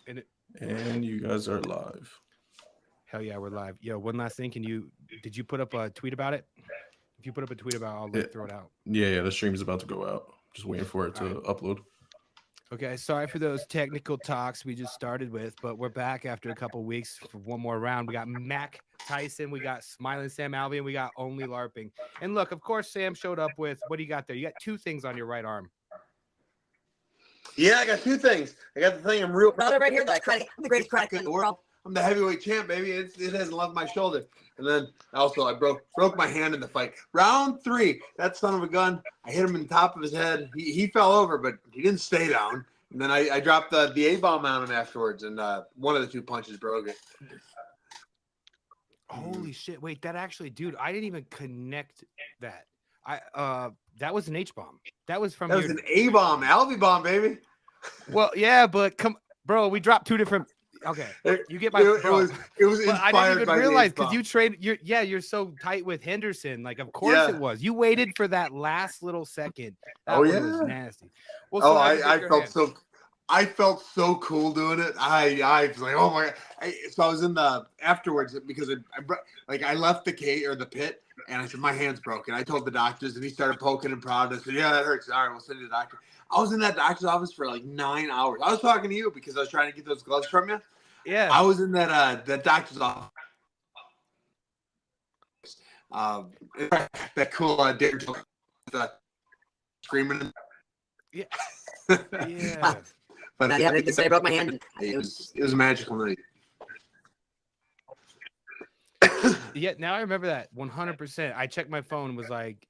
And it, And you guys are live. hell yeah, we're live. Yo, one last thing. Did you put up a tweet about it? If you put up a tweet about it, I'll Yeah, like throw it out. yeah. The stream's about to go out. Just waiting for it All right. to upload. Okay. Sorry for those technical talks we just started with, but we're back after a couple weeks for one more round. We got Mac Tyson, we got Smile'N Sam Alvey, and we got Only LARPing. And look, of course, Sam showed up with what do you got there? You got two things on your right arm. Yeah, I got two things. I got the thing I'm real proud of right here. That I'm the greatest karate in the world. I'm the heavyweight champ, baby. It hasn't left my shoulder. And then also I broke my hand in the fight. Round 3, that son of a gun. I hit him in the top of his head. He fell over, but he didn't stay down. And then I dropped the A-bomb on him afterwards, and one of the two punches broke it. Holy shit! Wait, that actually, dude, I didn't even connect that. That was an H bomb. That was from. That was an A-bomb, Alvey bomb, baby. Well, yeah, but bro, we dropped two different. Okay, you get my. It was inspired I didn't even by realize because you trade. You're so tight with Henderson. Like, of course it was. You waited for that last little second. That was nasty. Well, so I felt so cool doing it. I was like, oh my god. So I was in the afterwards because I left the cage or the pit and I said my hand's broken. I told the doctors and he started poking and prodding. I said, yeah, that hurts. All right, we'll send you to the doctor. I was in that doctor's office for like 9 hours. I was talking to you because I was trying to get those gloves from you. Yeah, I was in that doctor's office. That cool dare screaming. Yeah. Yeah. But yeah, they said I broke my hand. It was a magical night. Yeah, now I remember that 100%. I checked my phone. It was like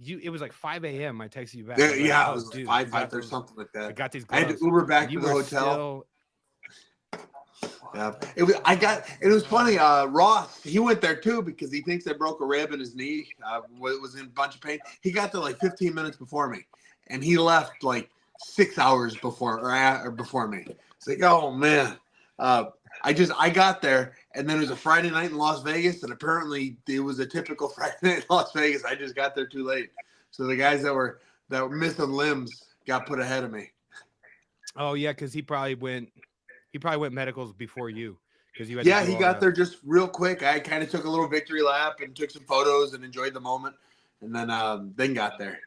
it was like 5 a.m. I texted you back. Yeah, it was like 5 or something like that. I got these gloves. I had to Uber back to the hotel. Yeah, it was funny. Ross, he went there too because he thinks I broke a rib in his knee. Was in a bunch of pain. He got there like 15 minutes before me, and he left like 6 hours before me. It's like, oh man. I got there, and then it was a Friday night in Las Vegas, and apparently it was a typical Friday night in Las Vegas. I just got there too late, so the guys that were missing limbs got put ahead of me. Oh yeah, because he probably went medicals before you because you had. Yeah, he got there just real quick. I kind of took a little victory lap and took some photos and enjoyed the moment, and then got there.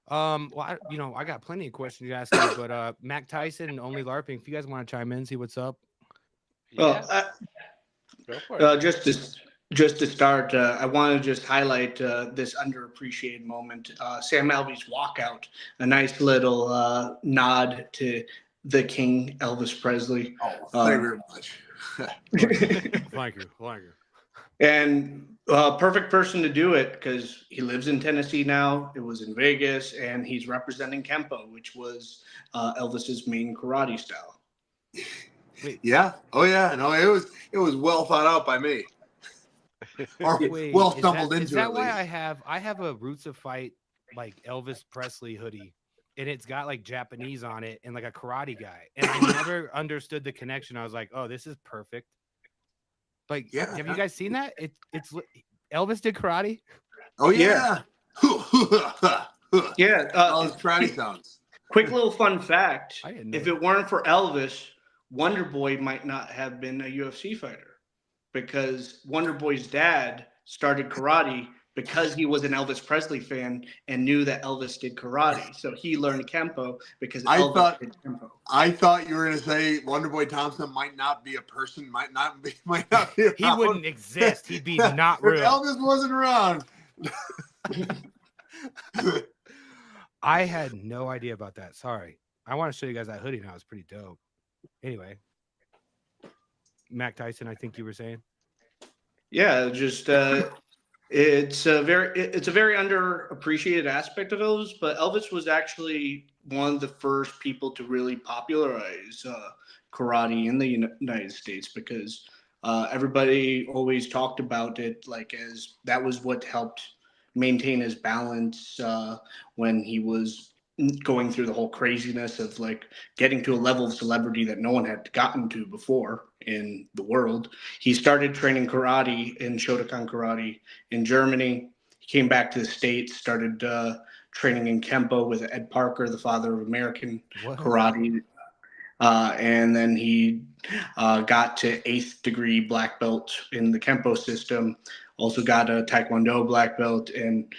Well, I got plenty of questions to ask you, but Mac Tyson and Only LARPing, if you guys want to chime in, see what's up. Yeah. Go for it. Just to start, I want to just highlight this underappreciated moment. Sam Alvey's walkout, a nice little nod to the King, Elvis Presley. Oh, thank you very much. Thank you. And perfect person to do it because he lives in Tennessee now. It was in Vegas, and he's representing Kempo, which was Elvis's main karate style. Yeah. Oh yeah. No, it was well thought out by me. Or well stumbled into. Is that why I have a Roots of Fight like Elvis Presley hoodie, and it's got like Japanese on it and like a karate guy, and I never understood the connection. I was like, oh, this is perfect. Like, yeah. Have you guys seen that? It's Elvis did karate. Oh yeah. Yeah. All his karate sounds. Quick little fun fact: if it weren't for Elvis, WonderBoy might not have been a UFC fighter because WonderBoy's dad started karate because he was an Elvis Presley fan and knew that Elvis did karate. So he learned Kempo because Elvis did Kempo. I thought you were going to say WonderBoy Thompson might not be a person, might not be he wouldn't exist. He'd be not real. Elvis wasn't around. I had no idea about that. Sorry. I want to show you guys that hoodie now. It's pretty dope. Anyway. Mac Tyson, I think you were saying? Yeah, just it's a very underappreciated aspect of Elvis, but Elvis was actually one of the first people to really popularize karate in the United States because everybody always talked about it like as that was what helped maintain his balance when he was going through the whole craziness of like getting to a level of celebrity that no one had gotten to before in the world. He started training karate in Shotokan karate in Germany. He came back to the States, started training in Kempo with Ed Parker, the father of American karate. And then he got to 8th degree black belt in the Kempo system, also got a Taekwondo black belt, and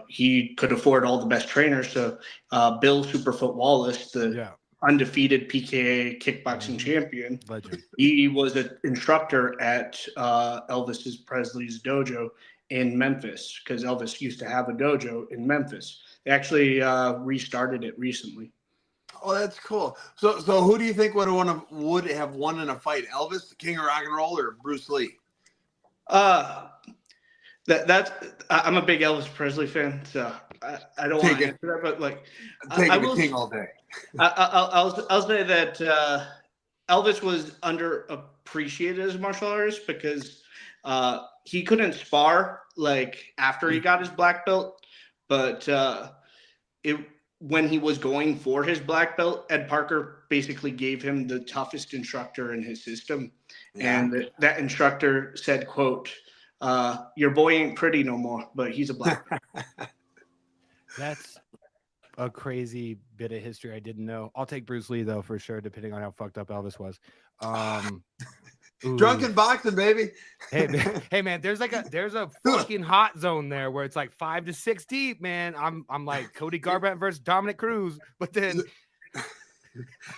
he could afford all the best trainers. So Bill Superfoot Wallace, the undefeated PKA kickboxing champion, legend. He was an instructor at Elvis Presley's dojo in Memphis, because Elvis used to have a dojo in Memphis. They actually restarted it recently. Oh, that's cool. So who do you think would have won in a fight? Elvis, the king of rock and roll, or Bruce Lee? I'm a big Elvis Presley fan, so I don't want to answer that, but like I will king all day. I'll say that Elvis was underappreciated as a martial artist because he couldn't spar like after he got his black belt, but when he was going for his black belt, Ed Parker basically gave him the toughest instructor in his system. Yeah. And that instructor said, quote, your boy ain't pretty no more, but he's a black belt. That's a crazy bit of history I didn't know. I'll take Bruce Lee, though, for sure, depending on how fucked up Elvis was. Drunken boxing, baby. Hey, man, there's a fucking hot zone there where it's like 5 to 6 deep, man. I'm like Cody Garbrandt versus Dominic Cruz, but then.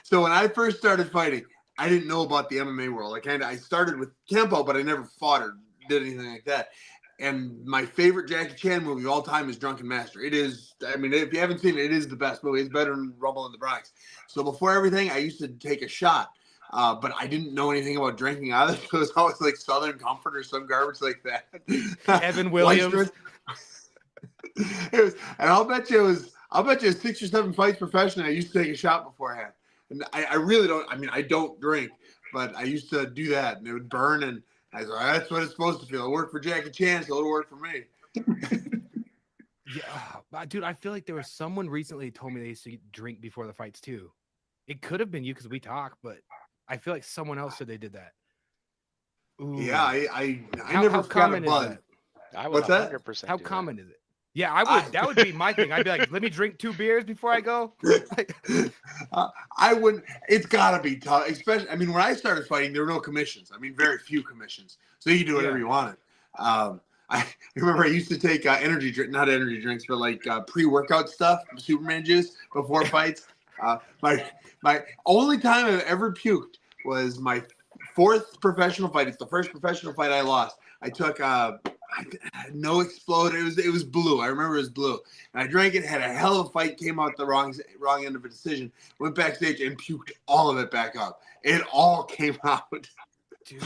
So when I first started fighting, I didn't know about the MMA world. I started with Kempo, but I never fought or did anything like that. And my favorite Jackie Chan movie of all time is Drunken Master. It is, I mean, if you haven't seen it, it is the best movie. It's better than Rumble in the Bronx. So before everything, I used to take a shot. But I didn't know anything about drinking either. So it was always like Southern Comfort or some garbage like that. Evan Williams. And I'll bet you it was 6 or 7 fights professionally. I used to take a shot beforehand. And I really don't, I mean, I don't drink, but I used to do that and it would burn. And I was like, that's what it's supposed to feel. It worked for Jackie Chan, so it'll work for me. Yeah, dude, I feel like there was someone recently who told me they used to drink before the fights too. It could have been you because we talk, but I feel like someone else said they did that. Ooh. Yeah, I never forgot a buzz. What's that? 100% how common is it? Yeah, I would. That would be my thing. I'd be like, let me drink 2 beers before I go. I wouldn't. It's got to be tough. Especially, I mean, when I started fighting, there were no commissions. I mean, very few commissions. So you do whatever you wanted. I remember I used to take not energy drinks, but like pre-workout stuff, Superman juice before fights. My only time I've ever puked was my 4th professional fight. It's the first professional fight I lost. I took no explode. It was blue. I remember it was blue. And I drank it, had a hell of a fight, came out the wrong end of a decision, went backstage and puked all of it back up. It all came out. Dude.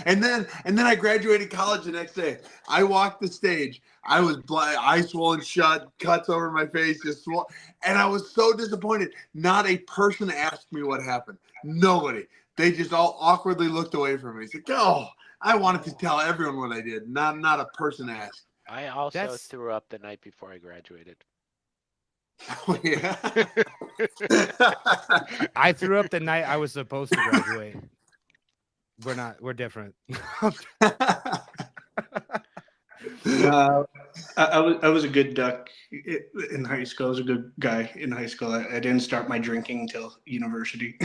and then I graduated college the next day. I walked the stage. I was eyes swollen shut, cuts over my face, just swollen. And I was so disappointed. Not a person asked me what happened. Nobody. They just all awkwardly looked away from me. It's like, oh, I wanted to tell everyone what I did. Not a person asked. I also threw up the night before I graduated. Oh, yeah. I threw up the night I was supposed to graduate. We're different. I was a good duck in high school. I was a good guy in high school. I didn't start my drinking until university.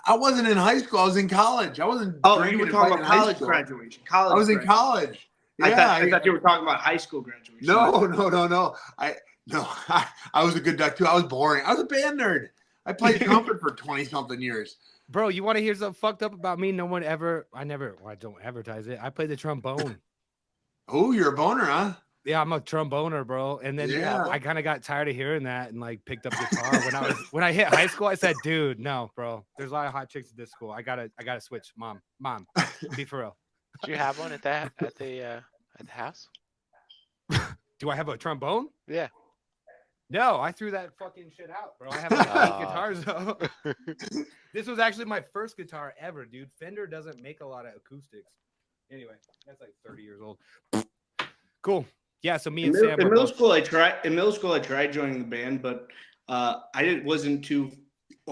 I wasn't in high school. I was in college. I wasn't. Oh, you were talking about college graduation. I was in college. Yeah, I thought you were talking about high school graduation. No. I was a good duck too. I was boring. I was a band nerd. I played trumpet for 20-something years. Bro, you want to hear something fucked up about me? I don't advertise it. I play the trombone. Oh, you're a boner, huh? Yeah, I'm a tromboner, bro. And then I kind of got tired of hearing that and like picked up guitar. When I hit high school, I said, dude, no, bro. There's a lot of hot chicks at this school. I gotta switch. Mom, be for real. Do you have one at the house? Do I have a trombone? Yeah. No, I threw that fucking shit out, bro. I have like 8 guitars though. This was actually my first guitar ever, dude. Fender doesn't make a lot of acoustics. Anyway, that's like 30 years old. Cool. Yeah, so me and Sam. In middle school, I tried joining the band, but wasn't too.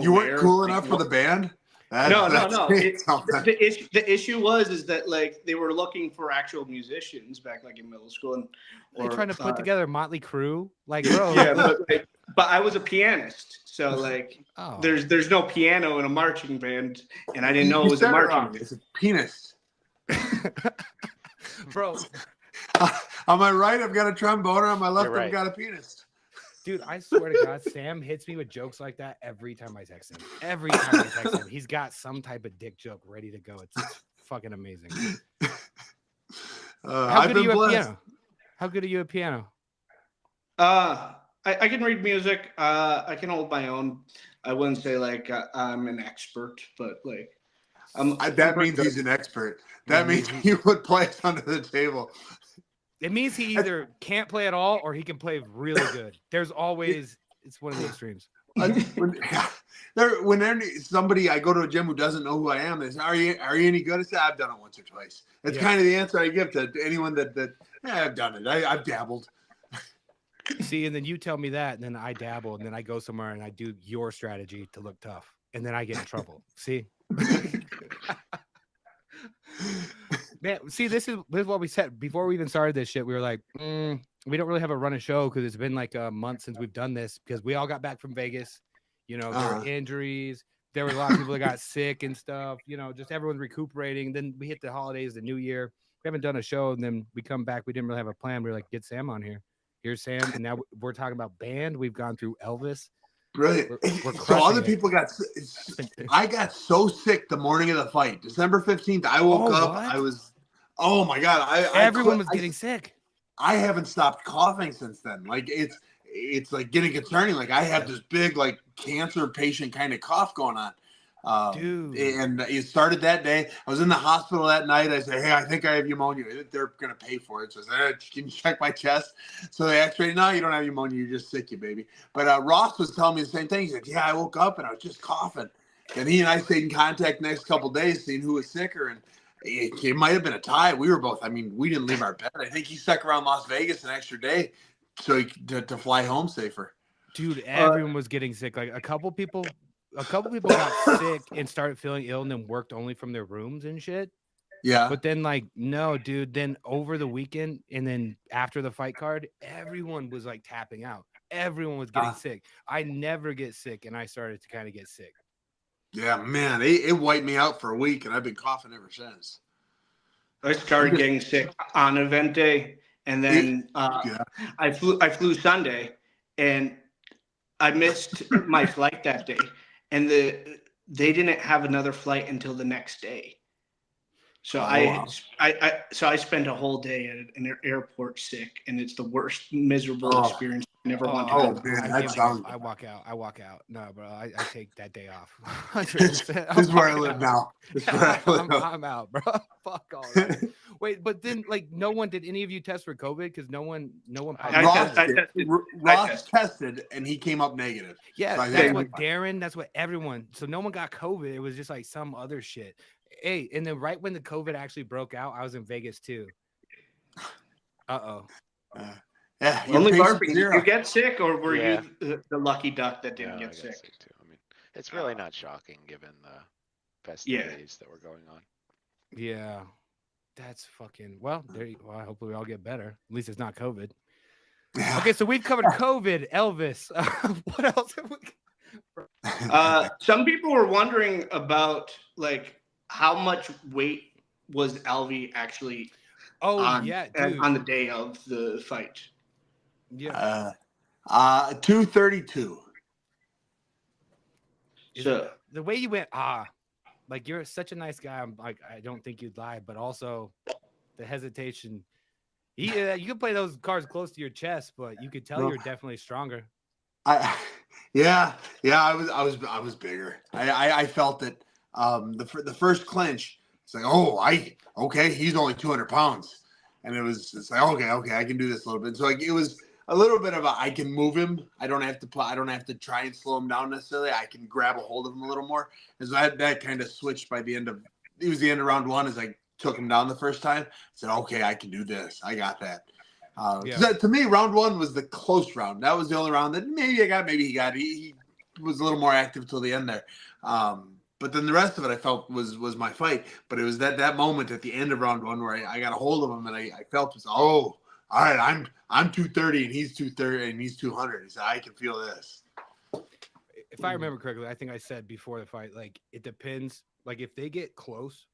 You weren't cool enough for the band. No. The issue was that like they were looking for actual musicians back like in middle school, and they're trying to put together Motley Crue, like bro. Yeah, but I was a pianist, So like, there's no piano in a marching band, and I didn't know it was a marching band. It's a penis. Bro. On my right, I've got a trombone. On my left, I've got a penis. Dude, I swear to God, Sam hits me with jokes like that every time I text him. Every time I text him, he's got some type of dick joke ready to go. It's fucking amazing. How good are you at piano? How good are you at piano? I can read music. I can hold my own. I wouldn't say like I'm an expert, but like that means he's an expert. That means he would play us under the table. It means he either can't play at all or he can play really good. There's always it's one of the extremes. When somebody I go to a gym who doesn't know who I am, they say, "Are you any good?" I say, "I've done it once or twice." That's kind of the answer I give to anyone that I've done it. I've dabbled. See, and then you tell me that, and then I dabble, and then I go somewhere and I do your strategy to look tough, and then I get in trouble. See. Man, see, this is what we said before we even started this shit. We were like, we don't really have a run of show because it's been like a month since we've done this because we all got back from Vegas. You know, there were injuries. There were a lot of people that got sick and stuff. You know, just everyone's recuperating. Then we hit the holidays, the New Year. We haven't done a show, and then we come back. We didn't really have a plan. We were like, get Sam on here. Here's Sam, and now we're talking about band. We've gone through Elvis. Right. We're so other people got sick. I got so sick the morning of the fight. December 15th, I woke up. What? I was, oh my God. Everyone was getting sick. I haven't stopped coughing since then. Like it's like getting concerning. Like I have this big like cancer patient kind of cough going on. Dude. And it started that day. I was in the hospital that night. I said, "Hey, I think I have pneumonia." They're gonna pay for it. So I said, "Can you check my chest?" So they X-rayed. "No, you don't have pneumonia. You're just sick, you baby." But Ross was telling me the same thing. He said, "Yeah, I woke up and I was just coughing." And he and I stayed in contact the next couple of days, seeing who was sicker. And it might have been a tie. We were both. I mean, we didn't leave our bed. I think he stuck around Las Vegas an extra day so to fly home safer. Dude, everyone was getting sick. Like a couple people got sick and started feeling ill and then worked only from their rooms and shit. Yeah. But then like, no, dude, then over the weekend and then after the fight card, everyone was like tapping out. Everyone was getting sick. I never get sick and I started to kind of get sick. Yeah, man, it wiped me out for a week and I've been coughing ever since. I started getting sick on event day and then I flew Sunday and I missed my flight that day. And they didn't have another flight until the next day. So I spent a whole day at an airport sick, and it's the worst miserable experience I never want to have. Man, that sounds. I walk out. No, bro, I take that day off. This is where I live now. I'm out, bro. Fuck all that. Wait, but then like no one did any of you test for COVID because no one. Ross tested and he came up negative. Yeah, so that's what Darren. That's what everyone. So no one got COVID. It was just like some other shit. Hey, and then right when the COVID actually broke out, I was in Vegas too. Yeah, only Barbie. Did you get sick, or were you the lucky duck that didn't get sick? Too. I mean, it's really not shocking given the festivities that were going on. Yeah, that's fucking well. Hopefully we all get better. At least it's not COVID. Okay, so we've covered COVID, Elvis. What else? Some people were wondering about like how much weight was Alvey actually on the day of the fight. Yeah. 232. So the way you went, like you're such a nice guy. I'm like, I don't think you'd lie, but also the hesitation. You can play those cards close to your chest, but you could tell you're definitely stronger. I was bigger. I felt it. The first clinch, it's like, okay, he's only 200 pounds. And it's like, okay, I can do this a little bit. So like, it was a little bit of I can move him. I don't have to try and slow him down necessarily. I can grab a hold of him a little more. And so that kind of switched by the end of round one as I took him down the first time. I said, okay, I can do this. I got that. To me, round one was the close round. That was the only round that maybe I got, maybe he got. He was a little more active till the end there. But then the rest of it I felt was my fight. But it was that moment at the end of round one where I got a hold of him and I felt all right, I'm 230 and he's 230 and he's 200. He said, I can feel this. if I remember correctly, I think I said before the fight, like it depends. Like if they get close,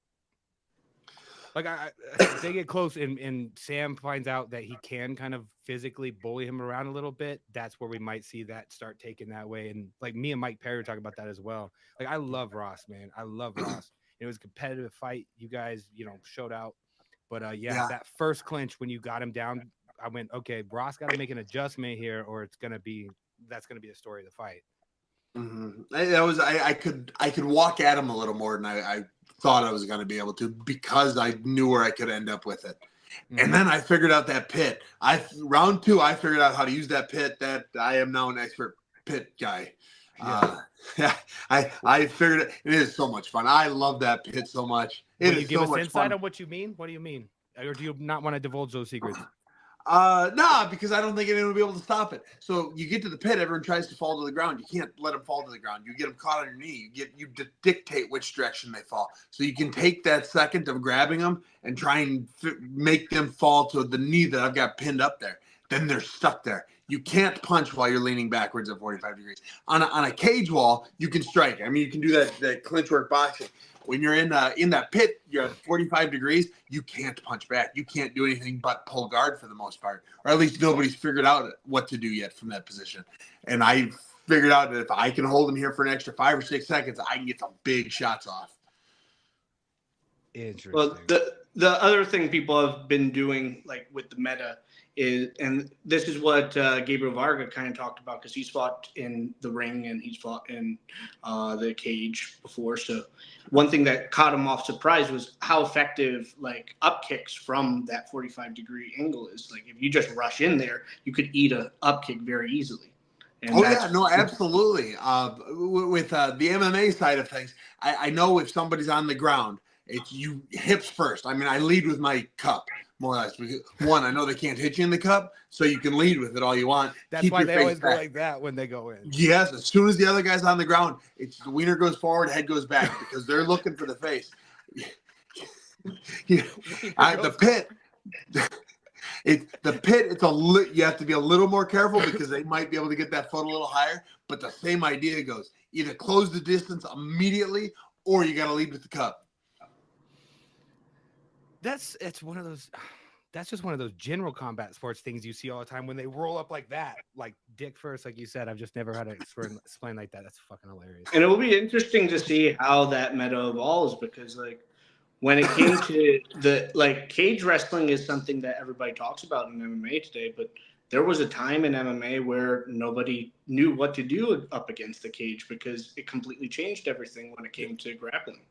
like if they get close and Sam finds out that he can kind of physically bully him around a little bit, that's where we might see that start taking that way. And like me and Mike Perry were talking about that as well. Like I love Ross, man. I love Ross. It was a competitive fight. You guys, showed out. But yeah, that first clinch when you got him down, I went, okay, Ross got to make an adjustment here, or that's gonna be the story of the fight. I could walk at him a little more than I thought I was going to be able to, because I knew where I could end up with it. And then I figured out that pit. Round 2, I figured out how to use that pit. That I am now an expert pit guy. I figured it. It is so much fun. I love that pit so much. Can you give us insight on what you mean? What do you mean? Or do you not want to divulge those secrets? Nah, because I don't think anyone will be able to stop it. So you get to the pit, everyone tries to fall to the ground. You can't let them fall to the ground. You get them caught on your knee. You dictate which direction they fall. So you can take that second of grabbing them and try and make them fall to the knee that I've got pinned up there. Then they're stuck there. You can't punch while you're leaning backwards at 45 degrees. On a cage wall, you can strike. I mean, you can do that clinch work boxing. When you're in that pit, you're at 45 degrees, you can't punch back. You can't do anything but pull guard for the most part. Or at least nobody's figured out what to do yet from that position. And I figured out that if I can hold him here for an extra 5 or 6 seconds, I can get some big shots off. Interesting. Well, the other thing people have been doing, like with the meta, is, and this is what Gabriel Varga kind of talked about, because he's fought in the ring and he's fought in the cage before. So one thing that caught him off surprise was how effective like up kicks from that 45-degree angle is. Like if you just rush in there, you could eat a up kick very easily. And absolutely. With the MMA side of things, I know if somebody's on the ground, it's you hips first. I mean, I lead with my cup, more or less. Because, one, I know they can't hit you in the cup, so you can lead with it all you want. That's why they always go like that when they go in. Yes, as soon as the other guy's on the ground, it's the wiener goes forward, head goes back, because they're looking for the face. The pit. You have to be a little more careful because they might be able to get that foot a little higher. But the same idea goes: either close the distance immediately, or you got to lead with the cup. That's just one of those general combat sports things you see all the time when they roll up like that, like dick first, like you said. I've just never had it explain like that. That's fucking hilarious. And it will be interesting to see how that meta evolves, because like when it came to the cage wrestling is something that everybody talks about in MMA today, but there was a time in MMA where nobody knew what to do up against the cage because it completely changed everything when it came to grappling.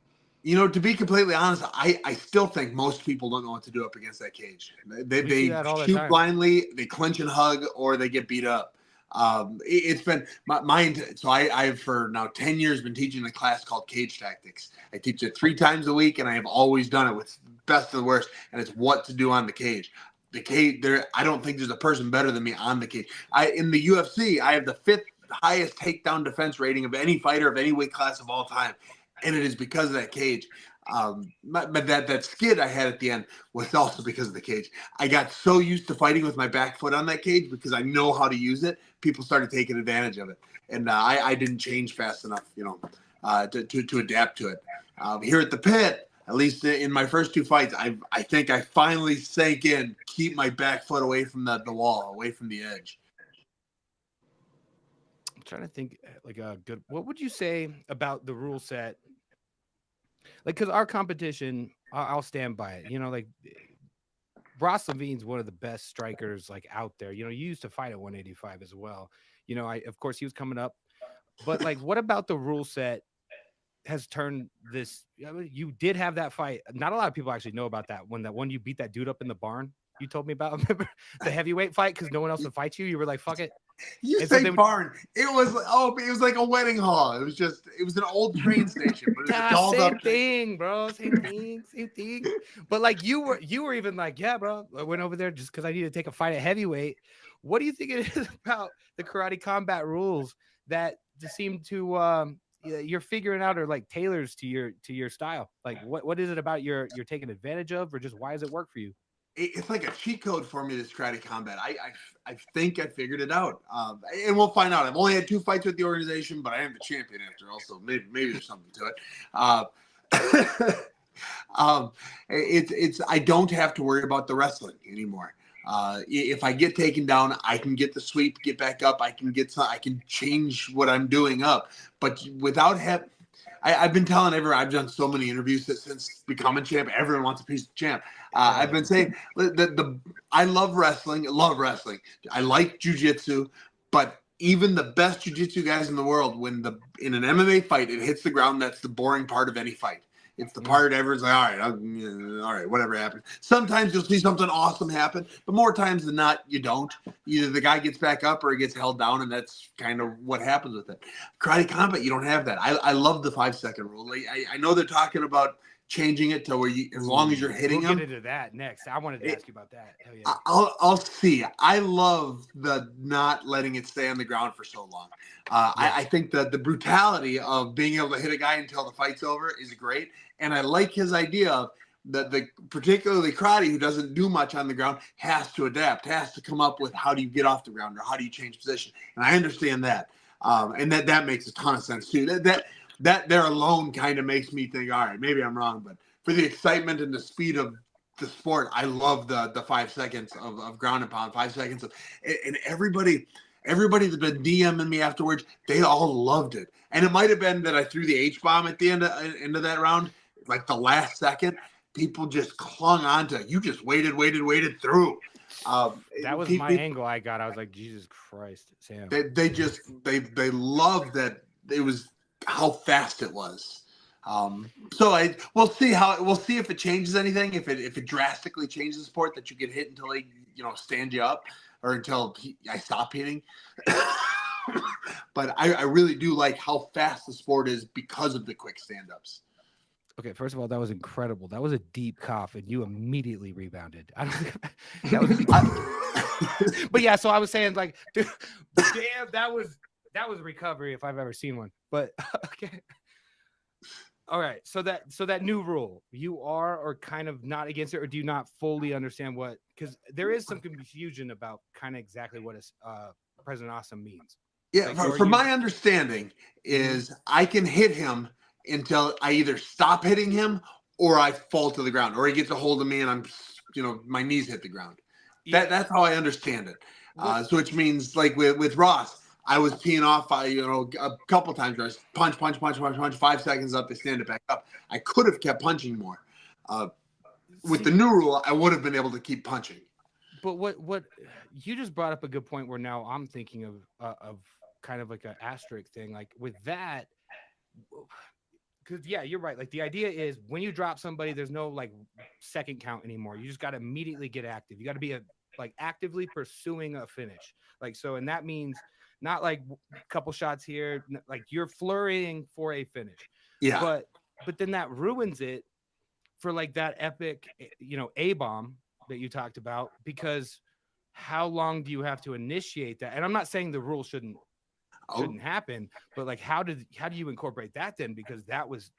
To be completely honest, I still think most people don't know what to do up against that cage. They shoot blindly, they clinch and hug, or they get beat up. It's been so I've for now 10 years been teaching a class called Cage Tactics. I teach it 3 times a week, and I have always done it with best of the worst, and it's what to do on the cage. The cage, I don't think there's a person better than me on the cage. In the UFC, I have the 5th highest takedown defense rating of any fighter of any weight class of all time. And it is because of that cage. But that skid I had at the end was also because of the cage. I got so used to fighting with my back foot on that cage because I know how to use it. People started taking advantage of it. And I didn't change fast enough, to adapt to it. Here at the pit, at least in my first 2 fights, I think I finally sank in, keep my back foot away from the wall, away from the edge. I'm trying to think what would you say about the rule set? Like, because our competition, I'll stand by it. Ross Levine's one of the best strikers out there. You used to fight at 185 as well. Of course he was coming up, but what about the rule set has turned this? You did have that fight. Not a lot of people actually know about that one you beat that dude up in the barn. You told me about. Remember the heavyweight fight because no one else would fight you. You were like, "Fuck it." You say barn. It was like a wedding hall. It was an old train station. But it was same thing, bro. Same thing. But you were even like, yeah, bro. I went over there just because I needed to take a fight at heavyweight. What do you think it is about the karate combat rules that just seem to you're figuring out or tailors to your style? What is it about you're taking advantage of, or just why does it work for you? it's like a cheat code for me, this karate combat. I think I figured it out, and we'll find out. I've only had 2 fights with the organization, but I am the champion after all, so maybe there's something to it. It's I don't have to worry about the wrestling anymore. If I get taken down, I can get the sweep, get back up. I can change what I'm doing up, but without having. I've been telling everyone, I've done so many interviews since becoming champ. Everyone wants a piece of champ. I've been saying I love wrestling. I like jujitsu, but even the best jujitsu guys in the world, when in an MMA fight, it hits the ground, that's the boring part of any fight. It's the part everyone's like, all right, whatever happened. Sometimes you'll see something awesome happen, but more times than not, you don't. Either the guy gets back up or he gets held down, and that's kind of what happens with it. Karate combat, you don't have that. I love the 5-second rule. I know they're talking about changing it to where as long as you're hitting them. We'll get into that next. I wanted to ask you about that. Hell yeah. I'll see. I love the not letting it stay on the ground for so long. I think that the brutality of being able to hit a guy until the fight's over is great. And I like his idea of the particularly karate, who doesn't do much on the ground, has to adapt, has to come up with how do you get off the ground or how do you change position. And I understand that. And that makes a ton of sense too. That there alone kind of makes me think, all right, maybe I'm wrong, but for the excitement and the speed of the sport, I love the 5 seconds of ground and pound, 5 seconds and everybody that's been DMing me afterwards, they all loved it. And it might have been that I threw the H-bomb at the end of that round, like the last second. People just clung on to, you just waited through. That was my angle I got. I was like, Jesus Christ, Sam. They loved that. It was how fast it was. So we'll see if it changes anything, if it drastically changes the sport, that you get hit until they stand you up or until I stop hitting. But I really do like how fast the sport is because of the quick stand-ups. Okay, first of all, that was incredible. That was a deep cough, and you immediately rebounded. But yeah, so I was saying, like, dude, damn, that was recovery if I've ever seen one. But okay, all right. So that new rule, you are or kind of not against it, or do you not fully understand what? Because there is some confusion about kind of exactly what President Awesome means. Yeah, like, from my understanding, is I can hit him until I either stop hitting him or I fall to the ground, or he gets a hold of me and I'm, my knees hit the ground. Yeah. That's how I understand it. So which means, like with Ross, I was teeing off, a couple times. I was punch, 5 seconds up, they stand it back up. I could have kept punching more. With the new rule, I would have been able to keep punching. But what you just brought up a good point where now I'm thinking of kind of like an asterisk thing, like with that. Because yeah, you're right. Like the idea is when you drop somebody, there's no like second count anymore. You just got to immediately get active. You got to be actively pursuing a finish. Like so, and that means not like a couple shots here. Like you're flurrying for a finish. Yeah. But then that ruins it for like that epic, A-bomb that you talked about. Because how long do you have to initiate that? And I'm not saying the rule shouldn't happen, but like how do you incorporate that then, because that was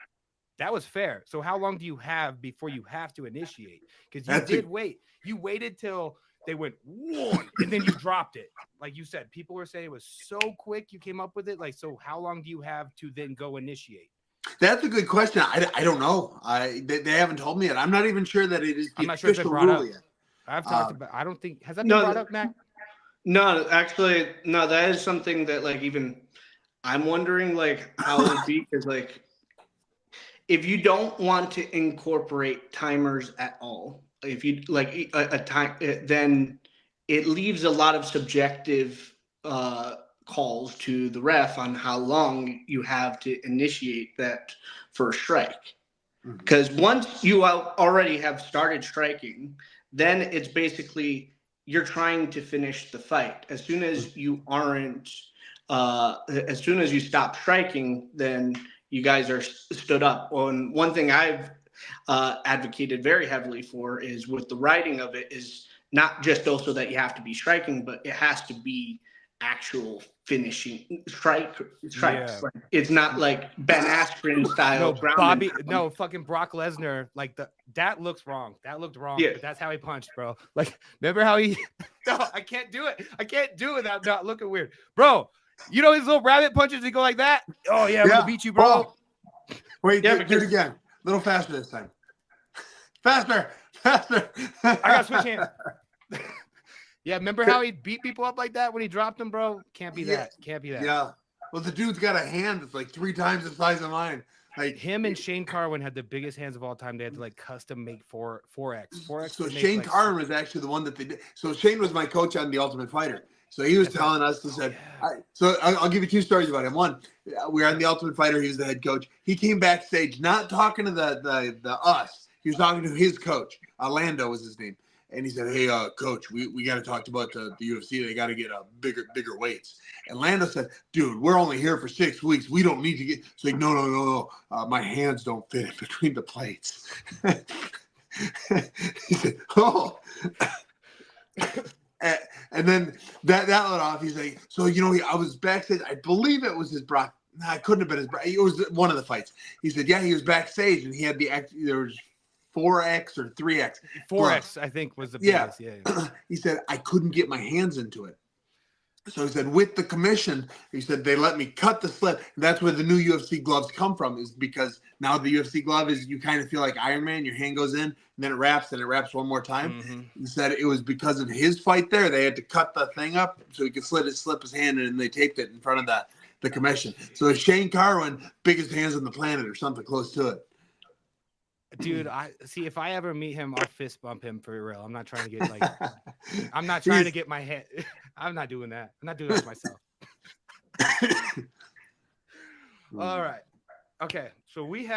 fair. So how long do you have before you have to initiate? Because you waited till they went one and then you dropped it. Like you said, people were saying it was so quick you came up with it. Like, so how long do you have to then go initiate? That's a good question. I don't know. They haven't told me yet. I'm not even sure that it is the official rule yet. I've talked about, I don't think, has that been brought up, Mac? No, actually, no, that is something that like even I'm wondering like how it would be, because like if you don't want to incorporate timers at all, if you like a time, then it leaves a lot of subjective calls to the ref on how long you have to initiate that first strike. Because once you already have started striking, then it's basically you're trying to finish the fight. As soon as you stop striking, then you guys are stood up. And one thing I've advocated very heavily for is with the writing of it is not just also that you have to be striking, but it has to be actual finishing strikes. Yeah. It's not like Ben Askren style. No, Bobby. No, fucking Brock Lesnar. Like that looks wrong. That looked wrong. Yeah. But that's how he punched, bro. Like, remember how he? No, I can't do it. I can't do it without not looking weird, bro. You know his little rabbit punches. He go like that. Oh yeah, I'm gonna beat you, bro. Oh. Wait, Yeah, do it again. A little faster this time. Faster. I gotta switch hands. Yeah, remember how he beat people up like that when he dropped them, bro? Can't be that. Can't be that. Yeah. Well, the dude's got a hand that's like 3 times the size of mine. Like him and Shane Carwin had the biggest hands of all time. They had to like custom make 4X. So Shane Carwin was actually the one that they did. So Shane was my coach on The Ultimate Fighter. So he was telling us, he said, I'll give you 2 stories about him. One, we were on The Ultimate Fighter. He was the head coach. He came backstage, not talking to the us. He was talking to his coach. Orlando was his name. And he said, hey, coach, we got to talk about the UFC. They got to get bigger weights. And Lando said, dude, we're only here for 6 weeks. We don't need to get. It's like, no. My hands don't fit in between the plates. He said, oh. And then that let off. He's like, so, I was backstage. I believe it was his Brock. No, it couldn't have been his Brock. It was one of the fights. He said, yeah, he was backstage and he had there was 4X or 3X. 4X, I think, was the biggest. Yeah. He said, I couldn't get my hands into it. So he said, with the commission, he said, they let me cut the slip. And that's where the new UFC gloves come from, is because now the UFC glove is, you kind of feel like Iron Man. Your hand goes in, and then it wraps, and it wraps one more time. Mm-hmm. He said it was because of his fight there. They had to cut the thing up so he could slip his hand in, and they taped it in front of the commission. So Shane Carwin, biggest hands on the planet or something close to it. Dude, if I ever meet him, I'll fist bump him for real. I'm not trying to get like, I'm not trying to get my head. I'm not doing that. I'm not doing that to myself. All right. Okay. So we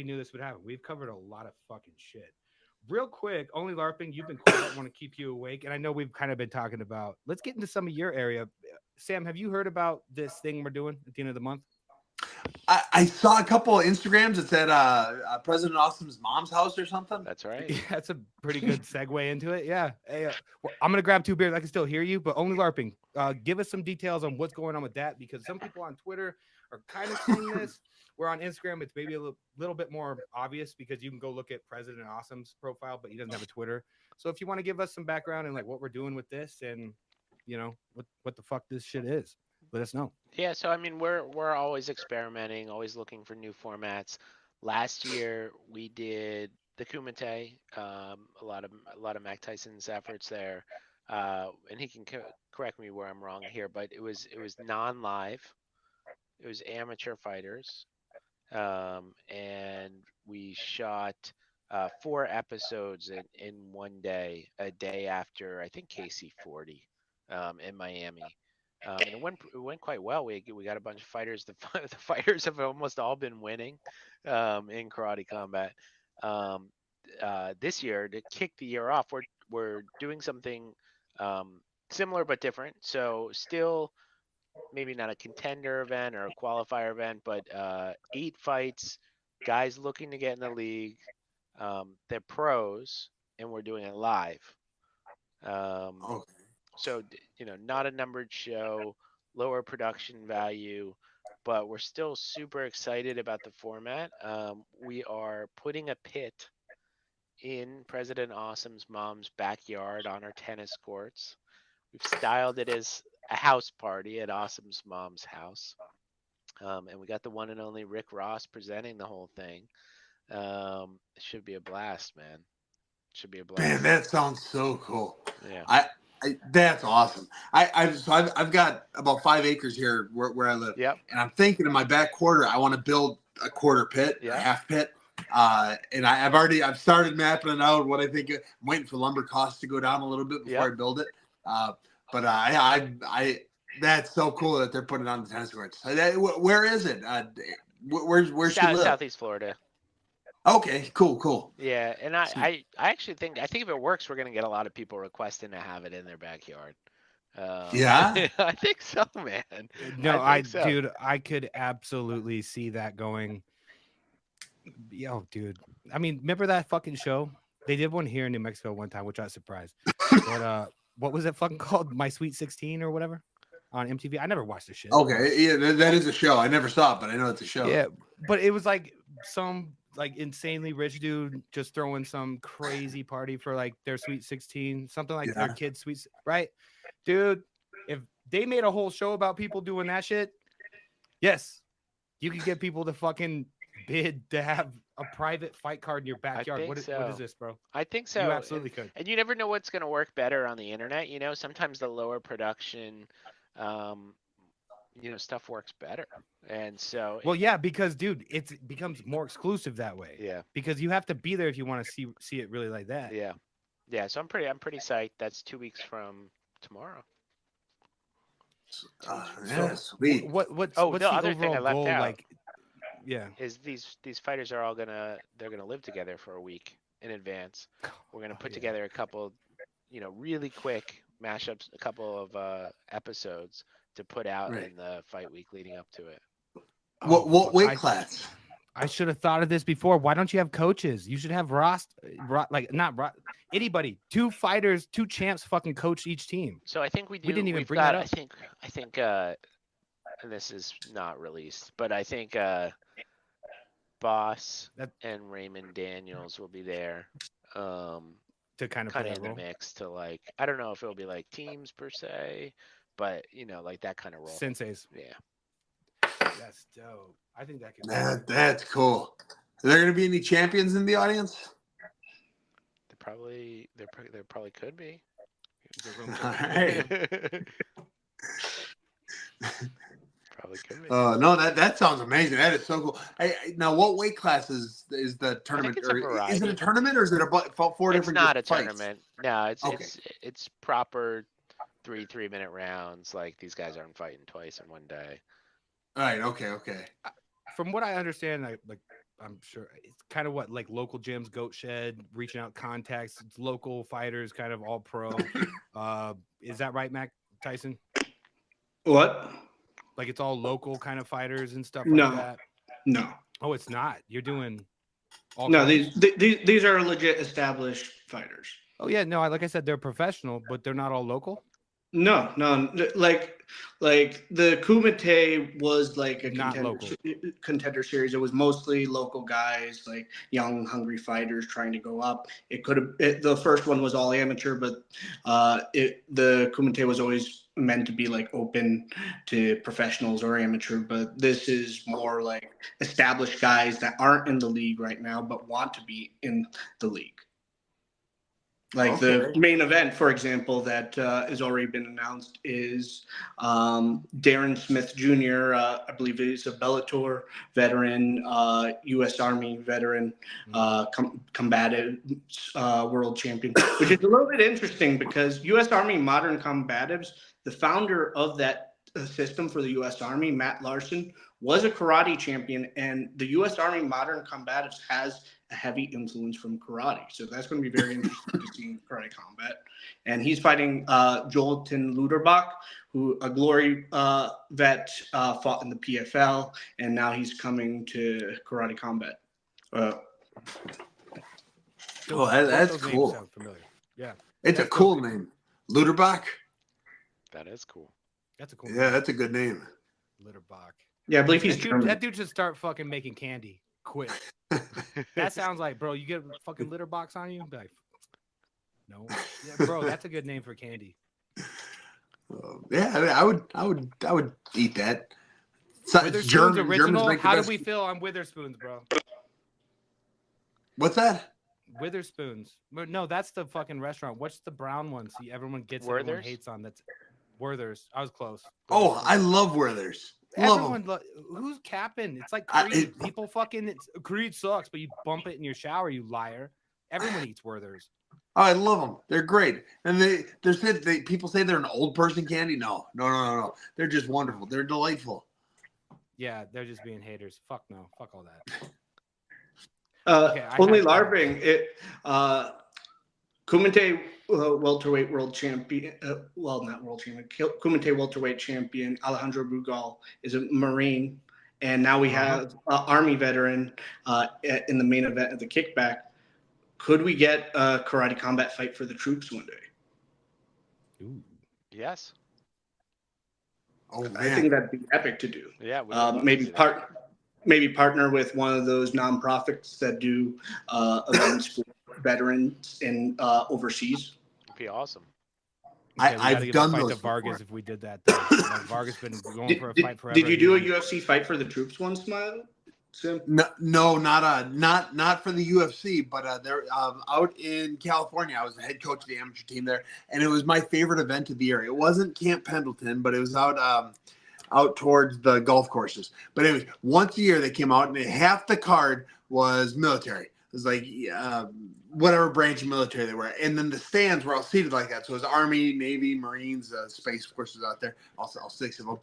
knew this would happen. We've covered a lot of fucking shit. Real quick, only LARPing, you've been quiet. I want to keep you awake. And I know we've kind of been talking about, let's get into some of your area. Sam, have you heard about this thing we're doing at the end of the month? I saw a couple of Instagrams that said President Awesome's mom's house or something. That's right. Yeah, that's a pretty good segue into it. Yeah. Hey, well, I'm going to grab 2 beers. I can still hear you, but only LARPing. Give us some details on what's going on with that, because some people on Twitter are kind of seeing this. We're on Instagram. It's maybe a little bit more obvious because you can go look at President Awesome's profile, but he doesn't have a Twitter. So if you want to give us some background and like what we're doing with this and, what the fuck this shit is, let us know. Yeah, so I mean, we're always experimenting, always looking for new formats. Last year we did the Kumite, a lot of Mac Tyson's efforts there, and he can correct me where I'm wrong here, but it was non-live, it was amateur fighters, and we shot 4 episodes in one day, a day after I think KC40 in Miami. And it went quite well. We got a bunch of fighters. The fighters have almost all been winning in karate combat. This year, to kick the year off, we're doing something similar but different. So still maybe not a contender event or a qualifier event, but 8 fights, guys looking to get in the league. They're pros, and we're doing it live. So, not a numbered show, lower production value, but we're still super excited about the format. We are putting a pit in President Awesome's mom's backyard on our tennis courts. We've styled it as a house party at Awesome's mom's house. And we got the one and only Rick Ross presenting the whole thing. It should be a blast, man. Should be a blast. Man, that sounds so cool. Yeah. That's awesome. I've got about 5 acres here where I live. Yep. And I'm thinking in my back quarter, I want to build a quarter pit, a half pit. And I've started mapping it out. What I think, I'm waiting for lumber costs to go down a little bit before I build it. But that's so cool that they're putting it on the tennis courts. Where is it? Where's she live? Southeast Florida. Okay, cool. Yeah, and I actually think if it works, we're gonna get a lot of people requesting to have it in their backyard. Yeah, I think so, man. No, dude, I could absolutely see that going. Yo, dude. I mean, remember that fucking show? They did one here in New Mexico one time, which I was surprised. But what was it fucking called? My Sweet 16 or whatever on MTV. I never watched the shit. Okay, yeah, that is a show. I never saw it, but I know it's a show. Yeah, but it was like some like insanely rich dude just throwing some crazy party for like their Sweet 16, something like their kids' sweet, right? Dude, if they made a whole show about people doing that shit, yes, you could get people to fucking bid to have a private fight card in your backyard. What is this, bro? I think so. You absolutely could. And you never know what's going to work better on the internet. Sometimes the lower production, stuff works better. And so. Well, yeah, because dude, it becomes more exclusive that way. Yeah. Because you have to be there if you want to see it really like that. Yeah. Yeah. So I'm pretty psyched. That's 2 weeks from tomorrow. Yeah, sweet. What's the other thing I overall left goal? out. Like, yeah, is these fighters are all gonna live together for a week in advance. We're gonna put together a couple, really quick mashups, a couple of episodes to put out in the fight week leading up to it. What weight class? I should have thought of this before. Why don't you have coaches? You should have anybody. 2 fighters, 2 champs, fucking coach each team. So I think we do. We didn't even bring that up. I think, and this is not released, but I think Boss and Raymond Daniels will be there. To kind of in the mix to like, I don't know if it'll be like teams per se, but like that kind of role. Senseis. Yeah. That's dope. I think that could. That's cool. Are there going to be any champions in the audience? There probably could be. All right. Probably could be. No, that sounds amazing. That is so cool. Now, what weight class is the tournament? Is it a tournament or is it four different? It's not a fights? Tournament. No, it's proper 3-minute rounds. Like these guys aren't fighting twice in one day. All right. Okay. From what I understand, I'm sure it's kind of what like local gyms, Goat Shed, reaching out contacts, it's local fighters, kind of all pro. Is that right, Mac Tyson? What? Like it's all local kind of fighters and stuff like that? No. Oh, it's not. You're doing all these are legit established fighters. Oh yeah, no, like I said, they're professional, but they're not all local. No, like the Kumite was like a contender series. It was mostly local guys, like young, hungry fighters trying to go up. The first one was all amateur, but the Kumite was always meant to be like open to professionals or amateur. But this is more like established guys that aren't in the league right now, but want to be in the league. Like the main event, for example, that has already been announced is Darren Smith Jr. I believe he's a Bellator veteran, U.S. Army veteran, combative world champion, which is a little bit interesting because U.S. Army Modern Combatives, the founder of that system for the U.S. Army, Matt Larson, was a karate champion, and the U.S. Army Modern Combatives has a heavy influence from karate. So that's going to be very interesting to see in Karate Combat. And he's fighting Jolton Luderbach, who a Glory vet, fought in the PFL, and now he's coming to Karate Combat. That's cool. Sound familiar. Yeah. It's a cool name. Luderbach? That is cool. That's a cool name. That's a good name. Luderbach. Yeah, I believe he's that dude should start fucking making candy. Quit. That sounds like, bro, you get a fucking litter box on you? Be like, no. Yeah, bro, that's a good name for candy. Yeah, I would eat that. Witherspoon's original. How do we feel on Witherspoons, bro? What's that? Witherspoons. No, that's the fucking restaurant. What's the brown one? See, everyone gets everyone hates on. That's Werther's. I was close. Oh, I love Werther's. Who's capping? It's like Creed. People fucking Creed sucks, but you bump it in your shower, you liar. Everyone eats Werther's. Oh, I love them. They're great. And people say they're an old person candy. No. They're just wonderful. They're delightful. Yeah, they're just being haters. Fuck no. Fuck all that. Only Larbing. Kumite welterweight world champion, not world champion, Kumite welterweight champion Alejandro Brugal is a Marine, and now we have Army veteran in the main event of the kickback. Could we get a Karate Combat fight for the troops one day? Ooh. Yes. Oh man, I think that'd be epic to do. Yeah, maybe maybe partner with one of those nonprofits that do events for veterans in overseas. It'd be awesome. Okay, we gotta I've give done a fight those to Vargas before. if we did that. Though. Like Vargas been going for a fight forever. Did you do a UFC fight for the troops one, Smile? Sim? No, not for the UFC, but they're out in California. I was the head coach of the amateur team there, and it was my favorite event of the year. It wasn't Camp Pendleton, but it was out towards the golf courses. But anyways, once a year they came out, and half the card was military. It was like whatever branch of military they were, and then the stands were all seated like that. So it was Army, Navy, Marines, Space Forces out there, all 6 of them.